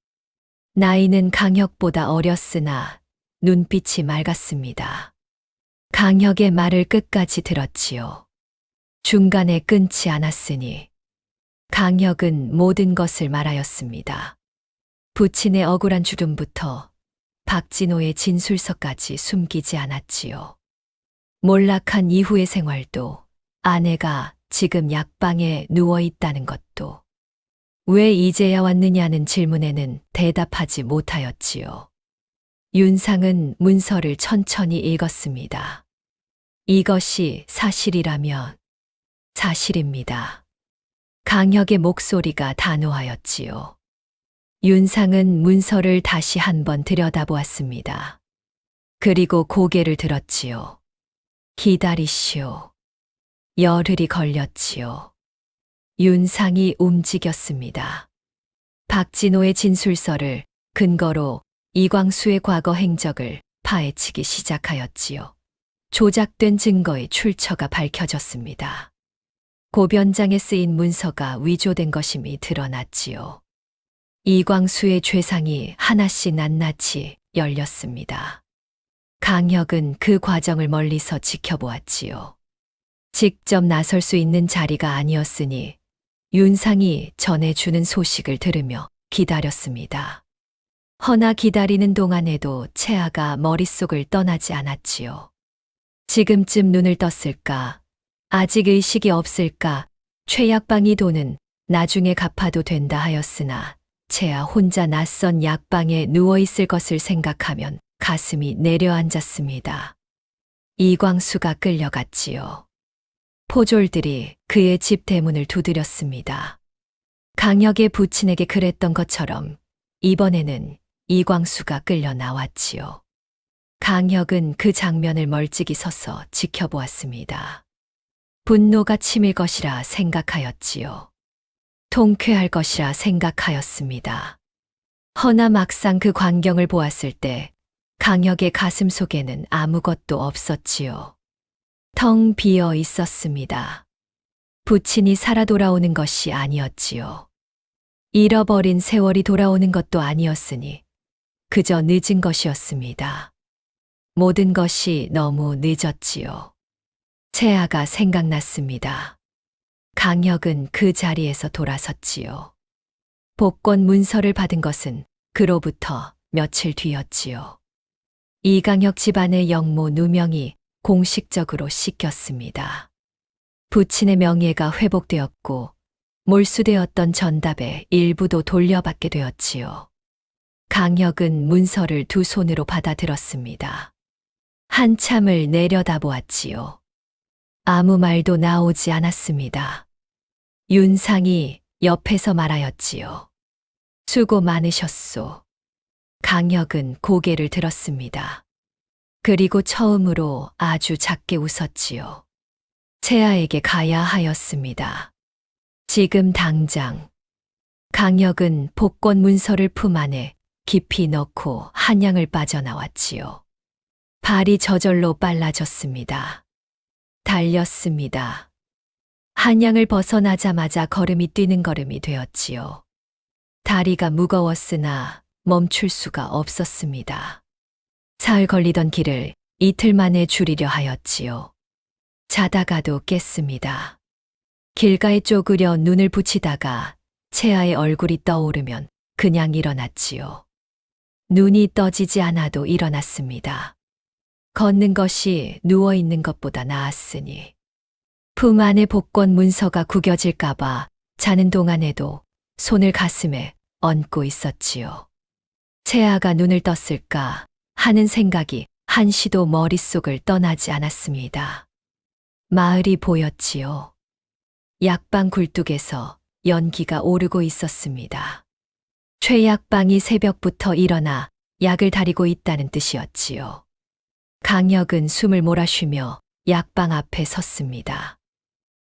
[SPEAKER 2] 나이는 강혁보다 어렸으나 눈빛이 맑았습니다. 강혁의 말을 끝까지 들었지요. 중간에 끊지 않았으니 강혁은 모든 것을 말하였습니다. 부친의 억울한 죽음부터 박진호의 진술서까지 숨기지 않았지요. 몰락한 이후의 생활도, 아내가 지금 약방에 누워 있다는 것도, 왜 이제야 왔느냐는 질문에는 대답하지 못하였지요. 윤상은 문서를 천천히 읽었습니다. 이것이 사실이라면 사실입니다. 강혁의 목소리가 단호하였지요. 윤상은 문서를 다시 한번 들여다보았습니다. 그리고 고개를 들었지요. 기다리시오. 열흘이 걸렸지요. 윤상이 움직였습니다. 박진호의 진술서를 근거로 이광수의 과거 행적을 파헤치기 시작하였지요. 조작된 증거의 출처가 밝혀졌습니다. 고변장에 쓰인 문서가 위조된 것임이 드러났지요. 이광수의 죄상이 하나씩 낱낱이 열렸습니다. 강혁은 그 과정을 멀리서 지켜보았지요. 직접 나설 수 있는 자리가 아니었으니 윤상이 전해주는 소식을 들으며 기다렸습니다. 허나 기다리는 동안에도 채아가 머릿속을 떠나지 않았지요. 지금쯤 눈을 떴을까? 아직 의식이 없을까? 최약방이 돈은 나중에 갚아도 된다 하였으나 채아 혼자 낯선 약방에 누워있을 것을 생각하면 가슴이 내려앉았습니다. 이광수가 끌려갔지요. 포졸들이 그의 집 대문을 두드렸습니다. 강혁의 부친에게 그랬던 것처럼 이번에는 이광수가 끌려 나왔지요. 강혁은 그 장면을 멀찍이 서서 지켜보았습니다. 분노가 치밀 것이라 생각하였지요. 통쾌할 것이라 생각하였습니다. 허나 막상 그 광경을 보았을 때 강혁의 가슴 속에는 아무것도 없었지요. 텅 비어 있었습니다. 부친이 살아 돌아오는 것이 아니었지요. 잃어버린 세월이 돌아오는 것도 아니었으니 그저 늦은 것이었습니다. 모든 것이 너무 늦었지요. 채아가 생각났습니다. 강혁은 그 자리에서 돌아섰지요. 복권 문서를 받은 것은 그로부터 며칠 뒤였지요. 이강혁 집안의 영모 누명이 공식적으로 씻겼습니다. 부친의 명예가 회복되었고 몰수되었던 전답의 일부도 돌려받게 되었지요. 강혁은 문서를 두 손으로 받아들었습니다. 한참을 내려다보았지요. 아무 말도 나오지 않았습니다. 윤상이 옆에서 말하였지요. 수고 많으셨소. 강혁은 고개를 들었습니다. 그리고 처음으로 아주 작게 웃었지요. 채아에게 가야 하였습니다. 지금 당장. 강혁은 복권 문서를 품 안에 깊이 넣고 한양을 빠져나왔지요. 발이 저절로 빨라졌습니다. 달렸습니다. 한양을 벗어나자마자 걸음이 뛰는 걸음이 되었지요. 다리가 무거웠으나 멈출 수가 없었습니다. 사흘 걸리던 길을 이틀 만에 줄이려 하였지요. 자다가도 깼습니다. 길가에 쪼그려 눈을 붙이다가 채아의 얼굴이 떠오르면 그냥 일어났지요. 눈이 떠지지 않아도 일어났습니다. 걷는 것이 누워있는 것보다 나았으니. 품 안에 복권 문서가 구겨질까봐 자는 동안에도 손을 가슴에 얹고 있었지요. 채아가 눈을 떴을까 하는 생각이 한시도 머릿속을 떠나지 않았습니다. 마을이 보였지요. 약방 굴뚝에서 연기가 오르고 있었습니다. 최약방이 새벽부터 일어나 약을 다리고 있다는 뜻이었지요. 강혁은 숨을 몰아쉬며 약방 앞에 섰습니다.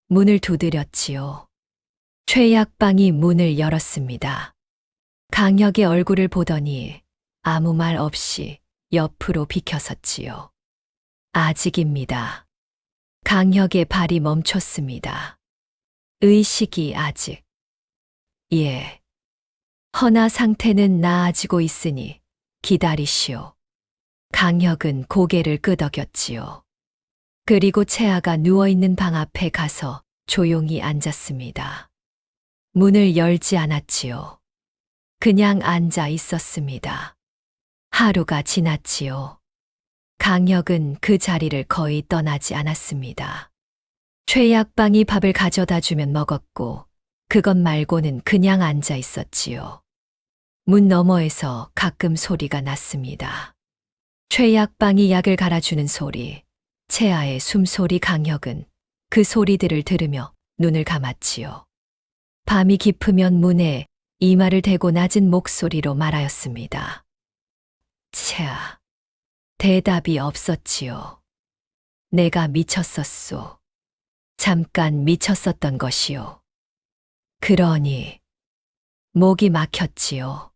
[SPEAKER 2] 문을 두드렸지요. 최약방이 문을 열었습니다. 강혁의 얼굴을 보더니 아무 말 없이 옆으로 비켜섰지요. 아직입니다. 강혁의 발이 멈췄습니다. 의식이 아직. 예. 허나 상태는 나아지고 있으니 기다리시오. 강혁은 고개를 끄덕였지요. 그리고 채아가 누워있는 방 앞에 가서 조용히 앉았습니다. 문을 열지 않았지요. 그냥 앉아 있었습니다. 하루가 지났지요. 강혁은 그 자리를 거의 떠나지 않았습니다. 최약방이 밥을 가져다 주면 먹었고 그것 말고는 그냥 앉아 있었지요. 문 너머에서 가끔 소리가 났습니다. 최약방이 약을 갈아주는 소리, 채아의 숨소리. 강혁은 그 소리들을 들으며 눈을 감았지요. 밤이 깊으면 문에 이마를 대고 낮은 목소리로 말하였습니다. 채아. 대답이 없었지요. 내가 미쳤었소. 잠깐 미쳤었던 것이요. 그러니 목이 막혔지요.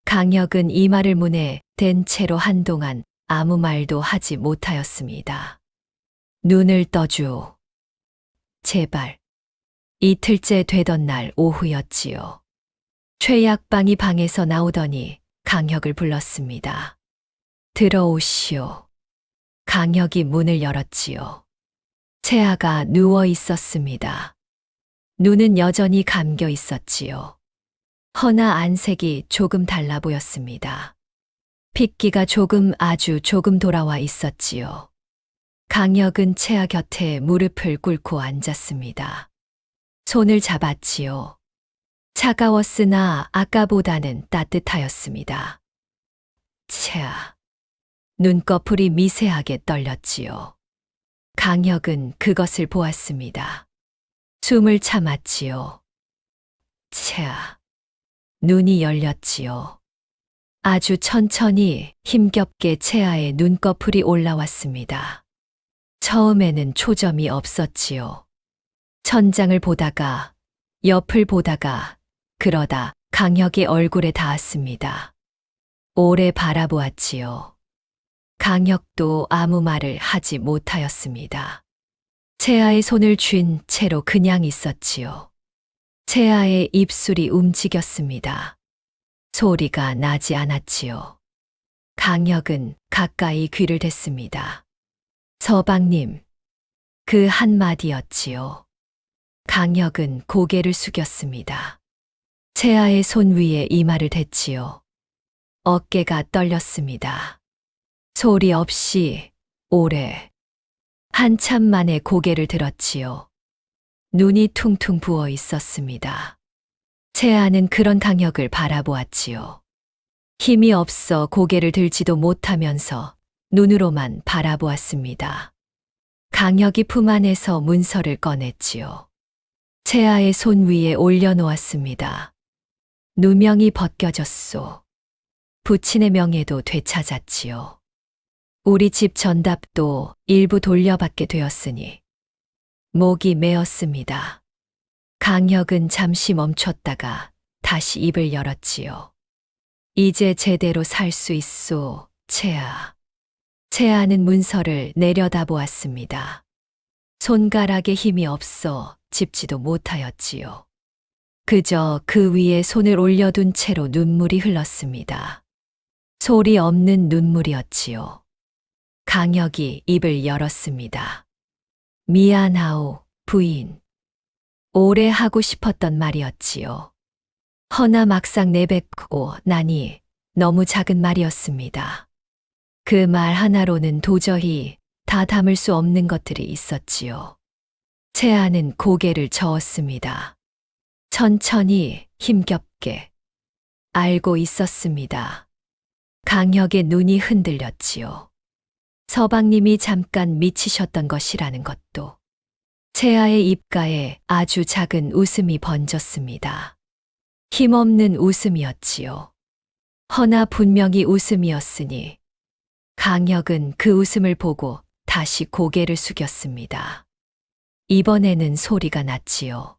[SPEAKER 2] 강혁은 이마를 문에 댄 채로 한동안 아무 말도 하지 못하였습니다. 눈을 떠주오. 제발. 이틀째 되던 날 오후였지요. 최약방이 방에서 나오더니 강혁을 불렀습니다. 들어오시오. 강혁이 문을 열었지요. 채아가 누워 있었습니다. 눈은 여전히 감겨 있었지요. 허나 안색이 조금 달라 보였습니다. 핏기가 아주 조금 돌아와 있었지요. 강혁은 채아 곁에 무릎을 꿇고 앉았습니다. 손을 잡았지요. 차가웠으나 아까보다는 따뜻하였습니다. 채아. 눈꺼풀이 미세하게 떨렸지요. 강혁은 그것을 보았습니다. 숨을 참았지요. 채아. 눈이 열렸지요. 아주 천천히 힘겹게 채아의 눈꺼풀이 올라왔습니다. 처음에는 초점이 없었지요. 천장을 보다가 옆을 보다가 그러다 강혁의 얼굴에 닿았습니다. 오래 바라보았지요. 강혁도 아무 말을 하지 못하였습니다. 채아의 손을 쥔 채로 그냥 있었지요. 채아의 입술이 움직였습니다. 소리가 나지 않았지요. 강혁은 가까이 귀를 댔습니다. 서방님. 그 한마디였지요. 강혁은 고개를 숙였습니다. 채아의 손 위에 이마를 댔지요. 어깨가 떨렸습니다. 소리 없이 오래. 한참 만에 고개를 들었지요. 눈이 퉁퉁 부어 있었습니다. 채아는 그런 강혁을 바라보았지요. 힘이 없어 고개를 들지도 못하면서 눈으로만 바라보았습니다. 강혁이 품 안에서 문서를 꺼냈지요. 채아의 손 위에 올려놓았습니다. 누명이 벗겨졌소. 부친의 명예도 되찾았지요. 우리 집 전답도 일부 돌려받게 되었으니 목이 메었습니다. 강혁은 잠시 멈췄다가 다시 입을 열었지요. 이제 제대로 살 수 있소, 채아. 채아는 문서를 내려다보았습니다. 손가락에 힘이 없어 짚지도 못하였지요. 그저 그 위에 손을 올려둔 채로 눈물이 흘렀습니다. 소리 없는 눈물이었지요. 강혁이 입을 열었습니다. 미안하오, 부인. 오래 하고 싶었던 말이었지요. 허나 막상 내뱉고 나니 너무 작은 말이었습니다. 그 말 하나로는 도저히 다 담을 수 없는 것들이 있었지요. 채아는 고개를 저었습니다. 천천히 힘겹게 알고 있었습니다. 강혁의 눈이 흔들렸지요. 서방님이 잠깐 미치셨던 것이라는 것도. 채아의 입가에 아주 작은 웃음이 번졌습니다. 힘없는 웃음이었지요. 허나 분명히 웃음이었으니 강혁은 그 웃음을 보고 다시 고개를 숙였습니다. 이번에는 소리가 났지요.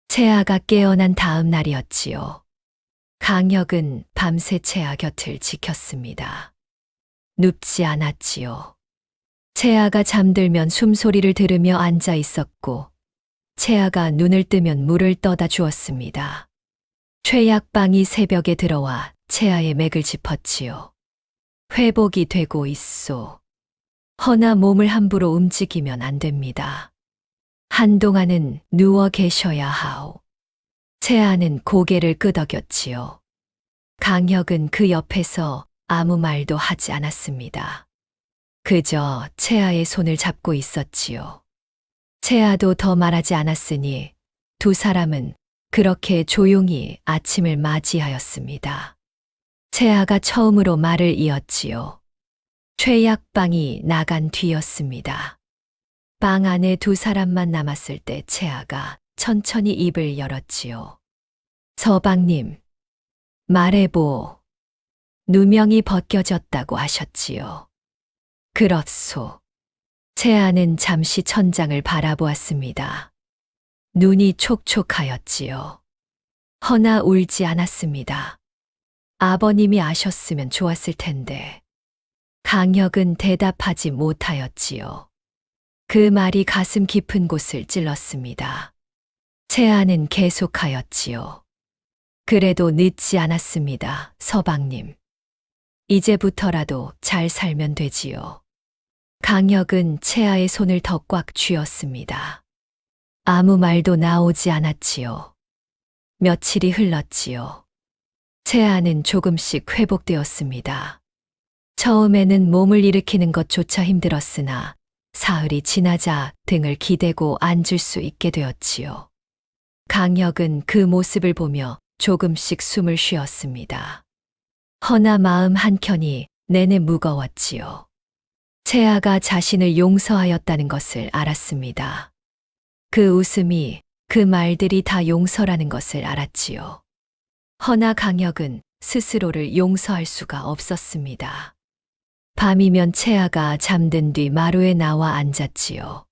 [SPEAKER 2] 채아가 깨어난 다음 날이었지요. 강혁은 밤새 채아 곁을 지켰습니다. 눕지 않았지요. 채아가 잠들면 숨소리를 들으며 앉아 있었고, 채아가 눈을 뜨면 물을 떠다 주었습니다. 최약방이 새벽에 들어와 채아의 맥을 짚었지요. 회복이 되고 있소. 허나 몸을 함부로 움직이면 안 됩니다. 한동안은 누워 계셔야 하오. 채아는 고개를 끄덕였지요. 강혁은 그 옆에서 아무 말도 하지 않았습니다. 그저 채아의 손을 잡고 있었지요. 채아도 더 말하지 않았으니 두 사람은 그렇게 조용히 아침을 맞이하였습니다. 채아가 처음으로 말을 이었지요. 최약방이 나간 뒤였습니다. 방 안에 두 사람만 남았을 때 채아가 천천히 입을 열었지요. 서방님, 말해보. 누명이 벗겨졌다고 하셨지요. 그렇소. 채아는 잠시 천장을 바라보았습니다. 눈이 촉촉하였지요. 허나 울지 않았습니다. 아버님이 아셨으면 좋았을 텐데. 강혁은 대답하지 못하였지요. 그 말이 가슴 깊은 곳을 찔렀습니다. 채아는 계속하였지요. 그래도 늦지 않았습니다, 서방님. 이제부터라도 잘 살면 되지요. 강혁은 채아의 손을 더 꽉 쥐었습니다. 아무 말도 나오지 않았지요. 며칠이 흘렀지요. 채아는 조금씩 회복되었습니다. 처음에는 몸을 일으키는 것조차 힘들었으나 사흘이 지나자 등을 기대고 앉을 수 있게 되었지요. 강혁은 그 모습을 보며 조금씩 숨을 쉬었습니다. 허나 마음 한켠이 내내 무거웠지요. 채아가 자신을 용서하였다는 것을 알았습니다. 그 웃음이, 그 말들이 다 용서라는 것을 알았지요. 허나 강혁은 스스로를 용서할 수가 없었습니다. 밤이면 채아가 잠든 뒤 마루에 나와 앉았지요.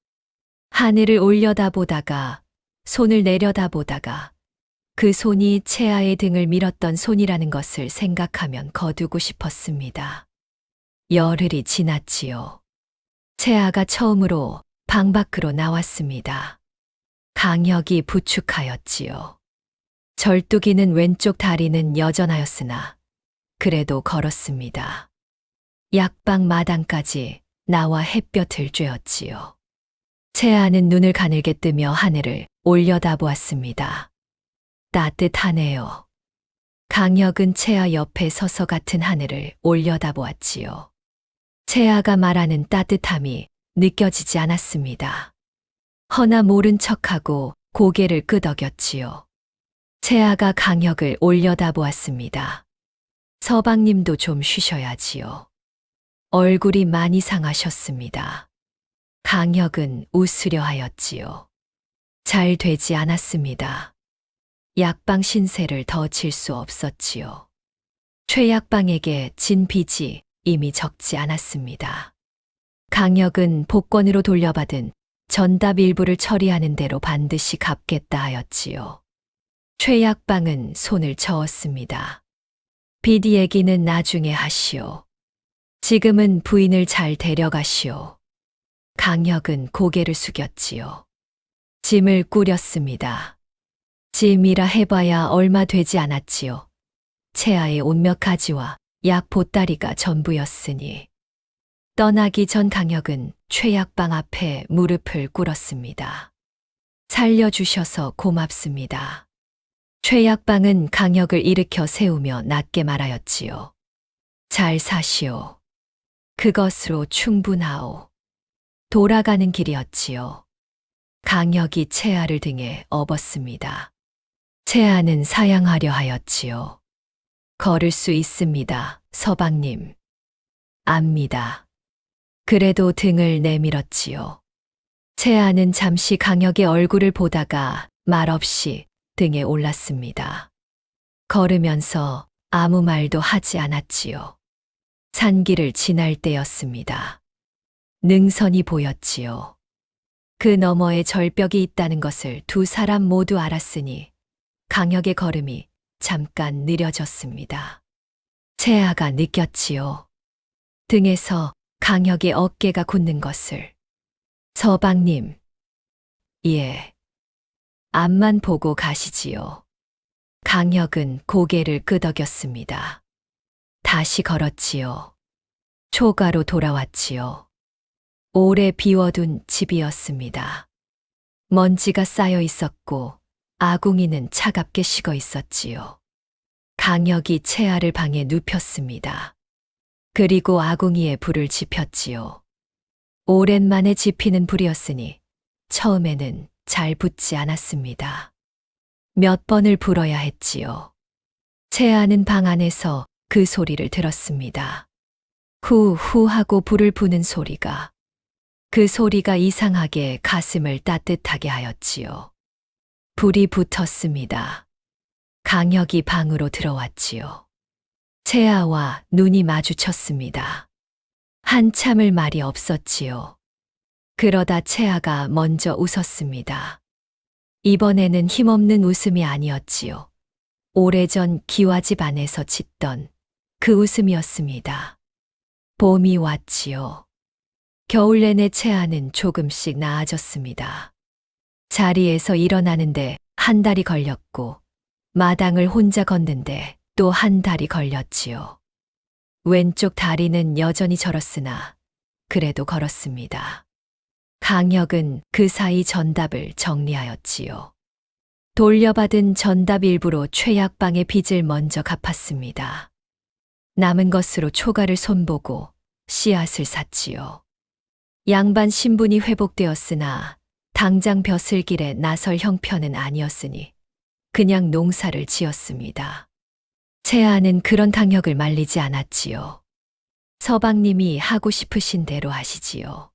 [SPEAKER 2] 하늘을 올려다보다가 손을 내려다보다가 그 손이 채아의 등을 밀었던 손이라는 것을 생각하면 거두고 싶었습니다. 열흘이 지났지요. 채아가 처음으로 방 밖으로 나왔습니다. 강혁이 부축하였지요. 절뚝이는 왼쪽 다리는 여전하였으나 그래도 걸었습니다. 약방 마당까지 나와 햇볕을 쬐었지요. 채아는 눈을 가늘게 뜨며 하늘을 올려다보았습니다. 따뜻하네요. 강혁은 채아 옆에 서서 같은 하늘을 올려다보았지요. 채아가 말하는 따뜻함이 느껴지지 않았습니다. 허나 모른 척하고 고개를 끄덕였지요. 채아가 강혁을 올려다보았습니다. 서방님도 좀 쉬셔야지요. 얼굴이 많이 상하셨습니다. 강혁은 웃으려 하였지요. 잘 되지 않았습니다. 약방 신세를 더 질 수 없었지요. 최약방에게 진 빚이 이미 적지 않았습니다. 강혁은 복권으로 돌려받은 전답 일부를 처리하는 대로 반드시 갚겠다 하였지요. 최약방은 손을 저었습니다. 빚 얘기는 나중에 하시오. 지금은 부인을 잘 데려가시오. 강혁은 고개를 숙였지요. 짐을 꾸렸습니다. 짐이라 해봐야 얼마 되지 않았지요. 채아의 온몇가지와 약 보따리가 전부였으니. 떠나기 전 강혁은 최약방 앞에 무릎을 꿇었습니다. 살려주셔서 고맙습니다. 최약방은 강혁을 일으켜 세우며 낮게 말하였지요. 잘 사시오. 그것으로 충분하오. 돌아가는 길이었지요. 강혁이 채아를 등에 업었습니다. 채아는 사양하려 하였지요. 걸을 수 있습니다, 서방님. 압니다. 그래도 등을 내밀었지요. 채아는 잠시 강혁의 얼굴을 보다가 말없이 등에 올랐습니다. 걸으면서 아무 말도 하지 않았지요. 산길을 지날 때였습니다. 능선이 보였지요. 그 너머에 절벽이 있다는 것을 두 사람 모두 알았으니 강혁의 걸음이 잠깐 느려졌습니다. 채아가 느꼈지요. 등에서 강혁의 어깨가 굳는 것을. 서방님. 예. 앞만 보고 가시지요. 강혁은 고개를 끄덕였습니다. 다시 걸었지요. 초가로 돌아왔지요. 오래 비워둔 집이었습니다. 먼지가 쌓여 있었고 아궁이는 차갑게 식어 있었지요. 강혁이 채아를 방에 눕혔습니다. 그리고 아궁이에 불을 지폈지요. 오랜만에 지피는 불이었으니 처음에는 잘 붙지 않았습니다. 몇 번을 불어야 했지요. 채아는 방 안에서 그 소리를 들었습니다. 후후 하고 불을 부는 소리가. 그 소리가 이상하게 가슴을 따뜻하게 하였지요. 불이 붙었습니다. 강혁이 방으로 들어왔지요. 채아와 눈이 마주쳤습니다. 한참을 말이 없었지요. 그러다 채아가 먼저 웃었습니다. 이번에는 힘없는 웃음이 아니었지요. 오래전 기와집 안에서 짓던 그 웃음이었습니다. 봄이 왔지요. 겨울 내내 채아는 조금씩 나아졌습니다. 자리에서 일어나는데 한 달이 걸렸고 마당을 혼자 걷는데 또 한 달이 걸렸지요. 왼쪽 다리는 여전히 저렸으나 그래도 걸었습니다. 강혁은 그 사이 전답을 정리하였지요. 돌려받은 전답 일부로 최약방의 빚을 먼저 갚았습니다. 남은 것으로 초가를 손보고 씨앗을 샀지요. 양반 신분이 회복되었으나 당장 벼슬길에 나설 형편은 아니었으니 그냥 농사를 지었습니다. 채아는 그런 강혁을 말리지 않았지요. 서방님이 하고 싶으신 대로 하시지요.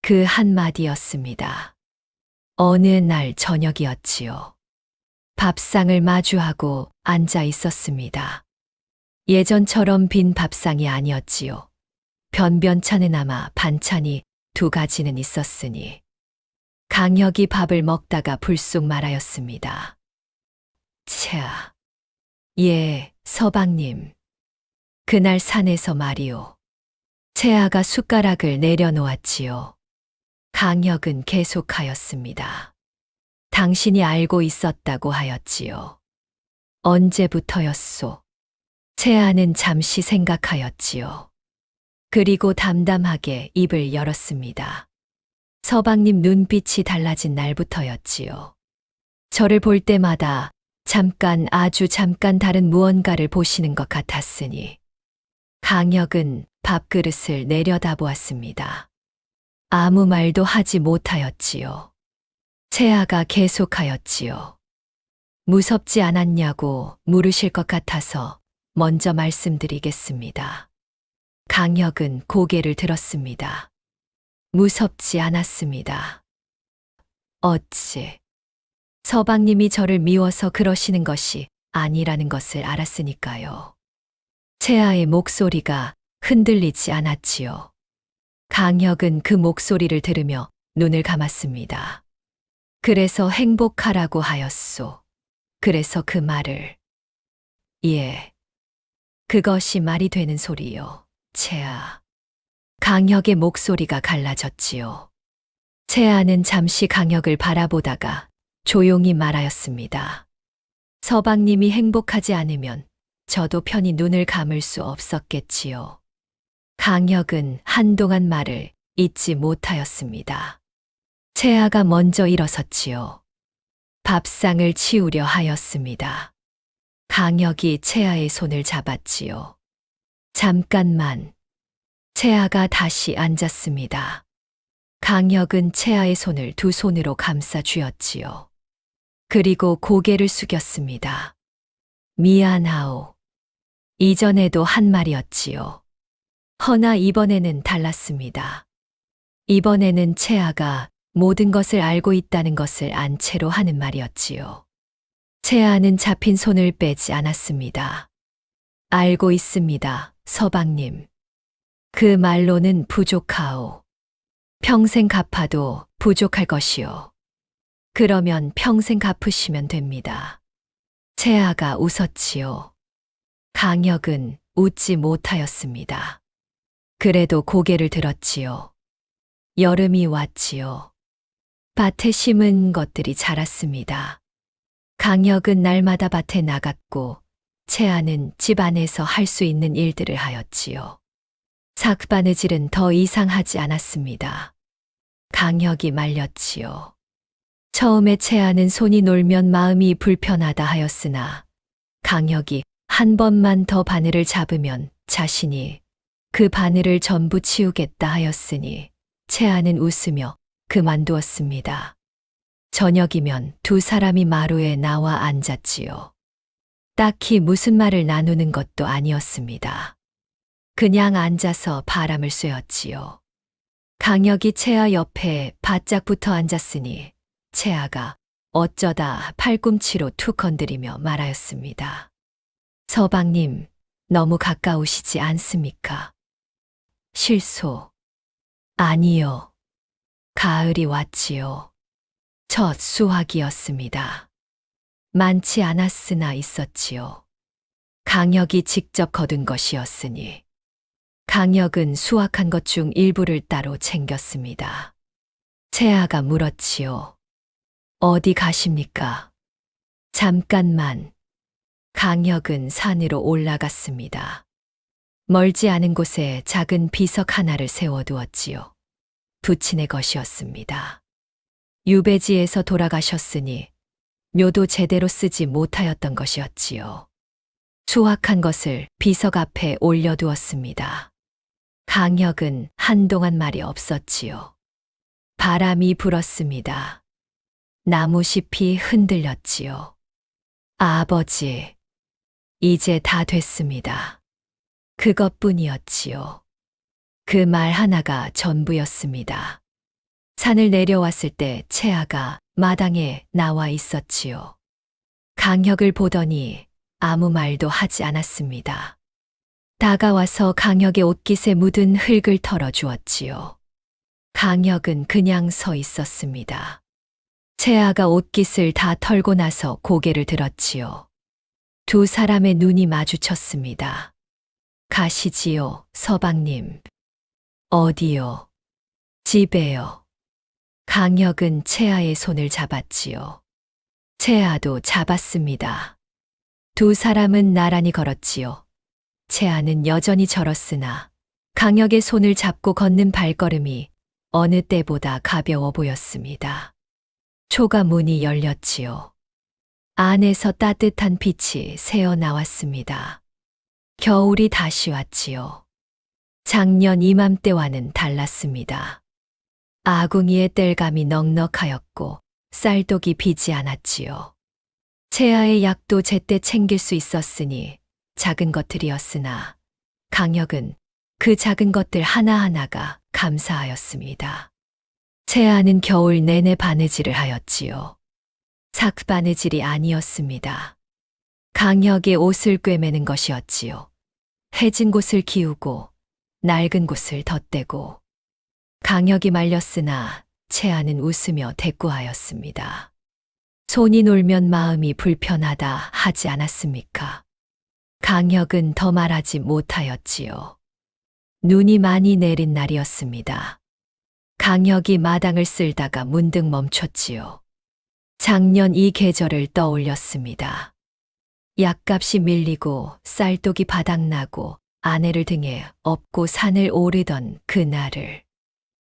[SPEAKER 2] 그 한마디였습니다. 어느 날 저녁이었지요. 밥상을 마주하고 앉아 있었습니다. 예전처럼 빈 밥상이 아니었지요. 변변찮으나마 반찬이 2가지는 있었으니 강혁이 밥을 먹다가 불쑥 말하였습니다. 채아. 예, 서방님. 그날 산에서 말이오. 채아가 숟가락을 내려놓았지요. 강혁은 계속하였습니다. 당신이 알고 있었다고 하였지요. 언제부터였소? 채아는 잠시 생각하였지요. 그리고 담담하게 입을 열었습니다. 서방님 눈빛이 달라진 날부터였지요. 저를 볼 때마다 잠깐 아주 잠깐 다른 무언가를 보시는 것 같았으니 강혁은 밥그릇을 내려다보았습니다. 아무 말도 하지 못하였지요. 채아가 계속하였지요. 무섭지 않았냐고 물으실 것 같아서 먼저 말씀드리겠습니다. 강혁은 고개를 들었습니다. 무섭지 않았습니다. 어찌? 서방님이 저를 미워서 그러시는 것이 아니라는 것을 알았으니까요. 채아의 목소리가 흔들리지 않았지요. 강혁은 그 목소리를 들으며 눈을 감았습니다. 그래서 행복하라고 하였소. 그래서 그 말을. 예. 그것이 말이 되는 소리요, 채아. 강혁의 목소리가 갈라졌지요. 채아는 잠시 강혁을 바라보다가 조용히 말하였습니다. 서방님이 행복하지 않으면 저도 편히 눈을 감을 수 없었겠지요. 강혁은 한동안 말을 잇지 못하였습니다. 채아가 먼저 일어섰지요. 밥상을 치우려 하였습니다. 강혁이 채아의 손을 잡았지요. 잠깐만. 채아가 다시 앉았습니다. 강혁은 채아의 손을 두 손으로 감싸 쥐었지요. 그리고 고개를 숙였습니다. 미안하오. 이전에도 한 말이었지요. 허나 이번에는 달랐습니다. 이번에는 채아가 모든 것을 알고 있다는 것을 안 채로 하는 말이었지요. 채아는 잡힌 손을 빼지 않았습니다. 알고 있습니다, 서방님. 그 말로는 부족하오. 평생 갚아도 부족할 것이오. 그러면 평생 갚으시면 됩니다. 채아가 웃었지요. 강혁은 웃지 못하였습니다. 그래도 고개를 들었지요. 여름이 왔지요. 밭에 심은 것들이 자랐습니다. 강혁은 날마다 밭에 나갔고 채아는 집 안에서 할 수 있는 일들을 하였지요. 삭바느질은 더 이상하지 않았습니다. 강혁이 말렸지요. 처음에 채아는 손이 놀면 마음이 불편하다 하였으나 강혁이 한 번만 더 바늘을 잡으면 자신이 그 바늘을 전부 치우겠다 하였으니 채아는 웃으며 그만두었습니다. 저녁이면 두 사람이 마루에 나와 앉았지요. 딱히 무슨 말을 나누는 것도 아니었습니다. 그냥 앉아서 바람을 쐬었지요. 강혁이 채아 옆에 바짝 붙어 앉았으니 채아가 어쩌다 팔꿈치로 툭 건드리며 말하였습니다. 서방님, 너무 가까우시지 않습니까? 실소. 아니요. 가을이 왔지요. 첫 수확이었습니다. 많지 않았으나 있었지요. 강혁이 직접 거둔 것이었으니. 강혁은 수확한 것 중 일부를 따로 챙겼습니다. 채아가 물었지요. 어디 가십니까? 잠깐만. 강혁은 산으로 올라갔습니다. 멀지 않은 곳에 작은 비석 하나를 세워두었지요. 부친의 것이었습니다. 유배지에서 돌아가셨으니 묘도 제대로 쓰지 못하였던 것이었지요. 수확한 것을 비석 앞에 올려두었습니다. 강혁은 한동안 말이 없었지요. 바람이 불었습니다. 나무잎이 흔들렸지요. 아버지, 이제 다 됐습니다. 그것뿐이었지요. 그 말 하나가 전부였습니다. 산을 내려왔을 때 채아가 마당에 나와 있었지요. 강혁을 보더니 아무 말도 하지 않았습니다. 다가와서 강혁의 옷깃에 묻은 흙을 털어주었지요. 강혁은 그냥 서 있었습니다. 채아가 옷깃을 다 털고 나서 고개를 들었지요. 두 사람의 눈이 마주쳤습니다. 가시지요, 서방님. 어디요? 집에요. 강혁은 채아의 손을 잡았지요. 채아도 잡았습니다. 두 사람은 나란히 걸었지요. 채아는 여전히 절었으나 강혁의 손을 잡고 걷는 발걸음이 어느 때보다 가벼워 보였습니다. 초가 문이 열렸지요. 안에서 따뜻한 빛이 새어 나왔습니다. 겨울이 다시 왔지요. 작년 이맘때와는 달랐습니다. 아궁이의 땔감이 넉넉하였고 쌀독이 비지 않았지요. 채아의 약도 제때 챙길 수 있었으니 작은 것들이었으나 강혁은 그 작은 것들 하나하나가 감사하였습니다. 채아는 겨울 내내 바느질을 하였지요. 삭바느질이 아니었습니다. 강혁의 옷을 꿰매는 것이었지요. 해진 곳을 기우고 낡은 곳을 덧대고. 강혁이 말렸으나 채아는 웃으며 대꾸하였습니다. 손이 놀면 마음이 불편하다 하지 않았습니까? 강혁은 더 말하지 못하였지요. 눈이 많이 내린 날이었습니다. 강혁이 마당을 쓸다가 문득 멈췄지요. 작년 이 계절을 떠올렸습니다. 약값이 밀리고 쌀독이 바닥나고 아내를 등에 업고 산을 오르던 그날을.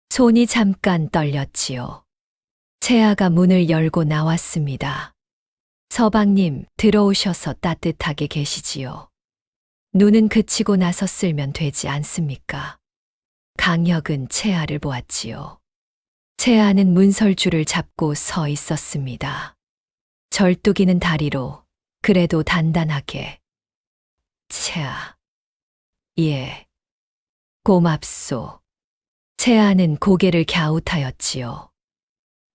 [SPEAKER 2] 손이 잠깐 떨렸지요. 채아가 문을 열고 나왔습니다. 서방님, 들어오셔서 따뜻하게 계시지요. 눈은 그치고 나서 쓸면 되지 않습니까? 강혁은 채아를 보았지요. 채아는 문설주를 잡고 서 있었습니다. 절뚝이는 다리로 그래도 단단하게. 채아. 예. 고맙소. 채아는 고개를 갸웃하였지요.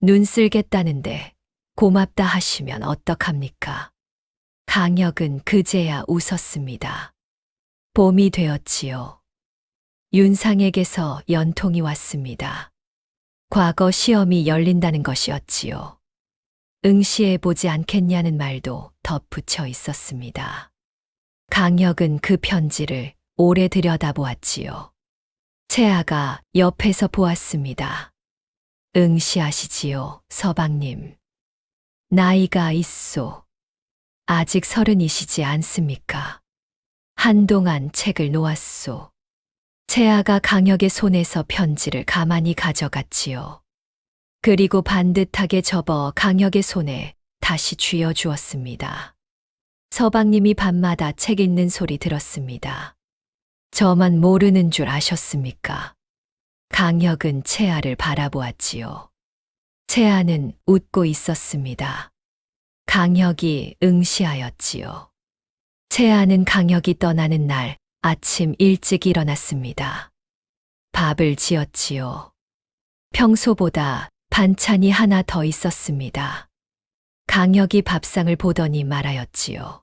[SPEAKER 2] 눈 쓸겠다는데 고맙다 하시면 어떡합니까? 강혁은 그제야 웃었습니다. 봄이 되었지요. 윤상에게서 연통이 왔습니다. 과거 시험이 열린다는 것이었지요. 응시해보지 않겠냐는 말도 덧붙여 있었습니다. 강혁은 그 편지를 오래 들여다보았지요. 채아가 옆에서 보았습니다. 응시하시지요, 서방님. 나이가 있소. 아직 30이시지 않습니까? 한동안 책을 놓았소. 채아가 강혁의 손에서 편지를 가만히 가져갔지요. 그리고 반듯하게 접어 강혁의 손에 다시 쥐어 주었습니다. 서방님이 밤마다 책 읽는 소리 들었습니다. 저만 모르는 줄 아셨습니까? 강혁은 채아를 바라보았지요. 채아는 웃고 있었습니다. 강혁이 응시하였지요. 채아는 강혁이 떠나는 날 아침 일찍 일어났습니다. 밥을 지었지요. 평소보다 반찬이 하나 더 있었습니다. 강혁이 밥상을 보더니 말하였지요.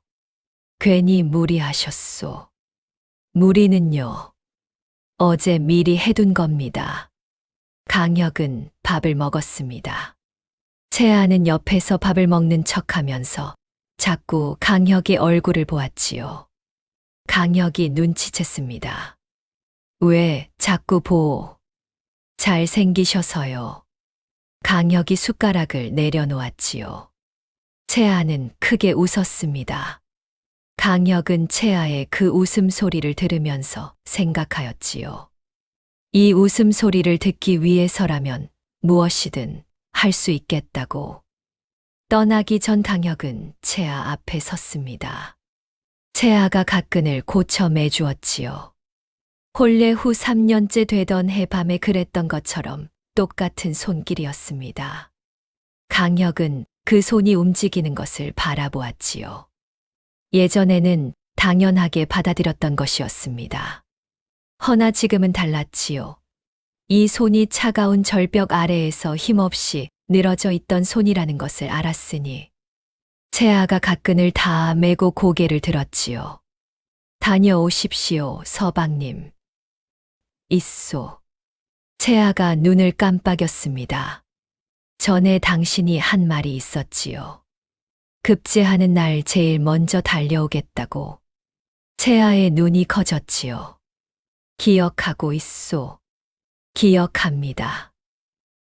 [SPEAKER 2] 괜히 무리하셨소. 무리는요. 어제 미리 해둔 겁니다. 강혁은 밥을 먹었습니다. 채아는 옆에서 밥을 먹는 척하면서 자꾸 강혁의 얼굴을 보았지요. 강혁이 눈치챘습니다. 왜 자꾸 보? 잘생기셔서요. 강혁이 숟가락을 내려놓았지요. 채아는 크게 웃었습니다. 강혁은 채아의 그 웃음소리를 들으면서 생각하였지요. 이 웃음소리를 듣기 위해서라면 무엇이든 할 수 있겠다고. 떠나기 전 강혁은 채아 앞에 섰습니다. 채아가 가끈을 고쳐 매주었지요. 혼례 후 3년째 되던 해 밤에 그랬던 것처럼 똑같은 손길이었습니다. 강혁은 그 손이 움직이는 것을 바라보았지요. 예전에는 당연하게 받아들였던 것이었습니다. 허나 지금은 달랐지요. 이 손이 차가운 절벽 아래에서 힘없이 늘어져 있던 손이라는 것을 알았으니 채아가 가끈을 다 메고 고개를 들었지요. 다녀오십시오, 서방님. 있소. 채아가 눈을 깜빡였습니다. 전에 당신이 한 말이 있었지요. 급제하는 날 제일 먼저 달려오겠다고. 채아의 눈이 커졌지요. 기억하고 있소. 기억합니다.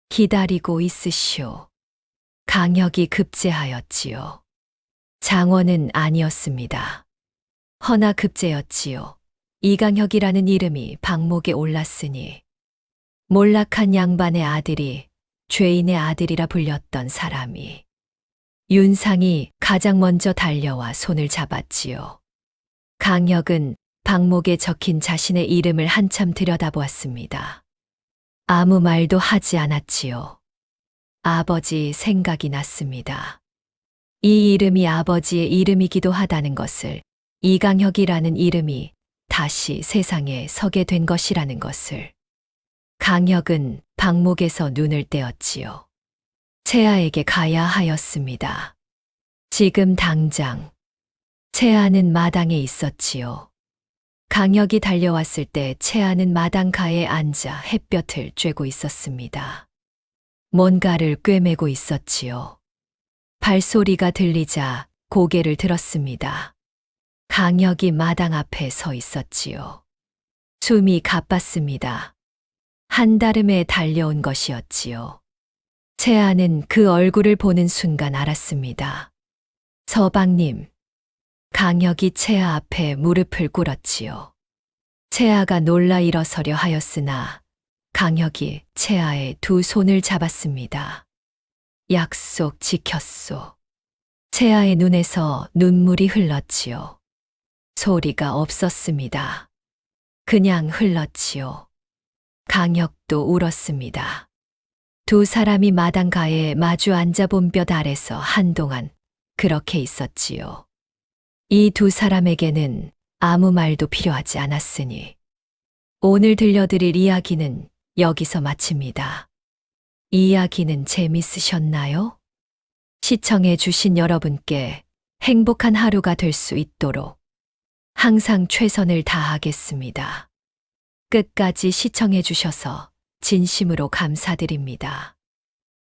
[SPEAKER 2] 기다리고 있으시오. 강혁이 급제하였지요. 장원은 아니었습니다. 허나 급제였지요. 이강혁이라는 이름이 방목에 올랐으니 몰락한 양반의 아들이 죄인의 아들이라 불렸던 사람이 윤상이 가장 먼저 달려와 손을 잡았지요. 강혁은 방목에 적힌 자신의 이름을 한참 들여다보았습니다. 아무 말도 하지 않았지요. 아버지 생각이 났습니다. 이 이름이 아버지의 이름이기도 하다는 것을, 이강혁이라는 이름이 다시 세상에 서게 된 것이라는 것을. 강혁은 방목에서 눈을 떼었지요. 채아에게 가야 하였습니다. 지금 당장. 채아는 마당에 있었지요. 강혁이 달려왔을 때 채아는 마당가에 앉아 햇볕을 쬐고 있었습니다. 뭔가를 꿰매고 있었지요. 발소리가 들리자 고개를 들었습니다. 강혁이 마당 앞에 서 있었지요. 숨이 가빴습니다. 한달음에 달려온 것이었지요. 채아는 그 얼굴을 보는 순간 알았습니다. 서방님. 강혁이 채아 앞에 무릎을 꿇었지요. 채아가 놀라 일어서려 하였으나 강혁이 채아의 두 손을 잡았습니다. 약속 지켰소. 채아의 눈에서 눈물이 흘렀지요. 소리가 없었습니다. 그냥 흘렀지요. 강혁도 울었습니다. 두 사람이 마당가에 마주 앉아 본 볕 아래서 한동안 그렇게 있었지요. 이 두 사람에게는 아무 말도 필요하지 않았으니 오늘 들려드릴 이야기는 여기서 마칩니다. 이 이야기는 재밌으셨나요? 시청해 주신 여러분께 행복한 하루가 될 수 있도록 항상 최선을 다하겠습니다. 끝까지 시청해 주셔서 진심으로 감사드립니다.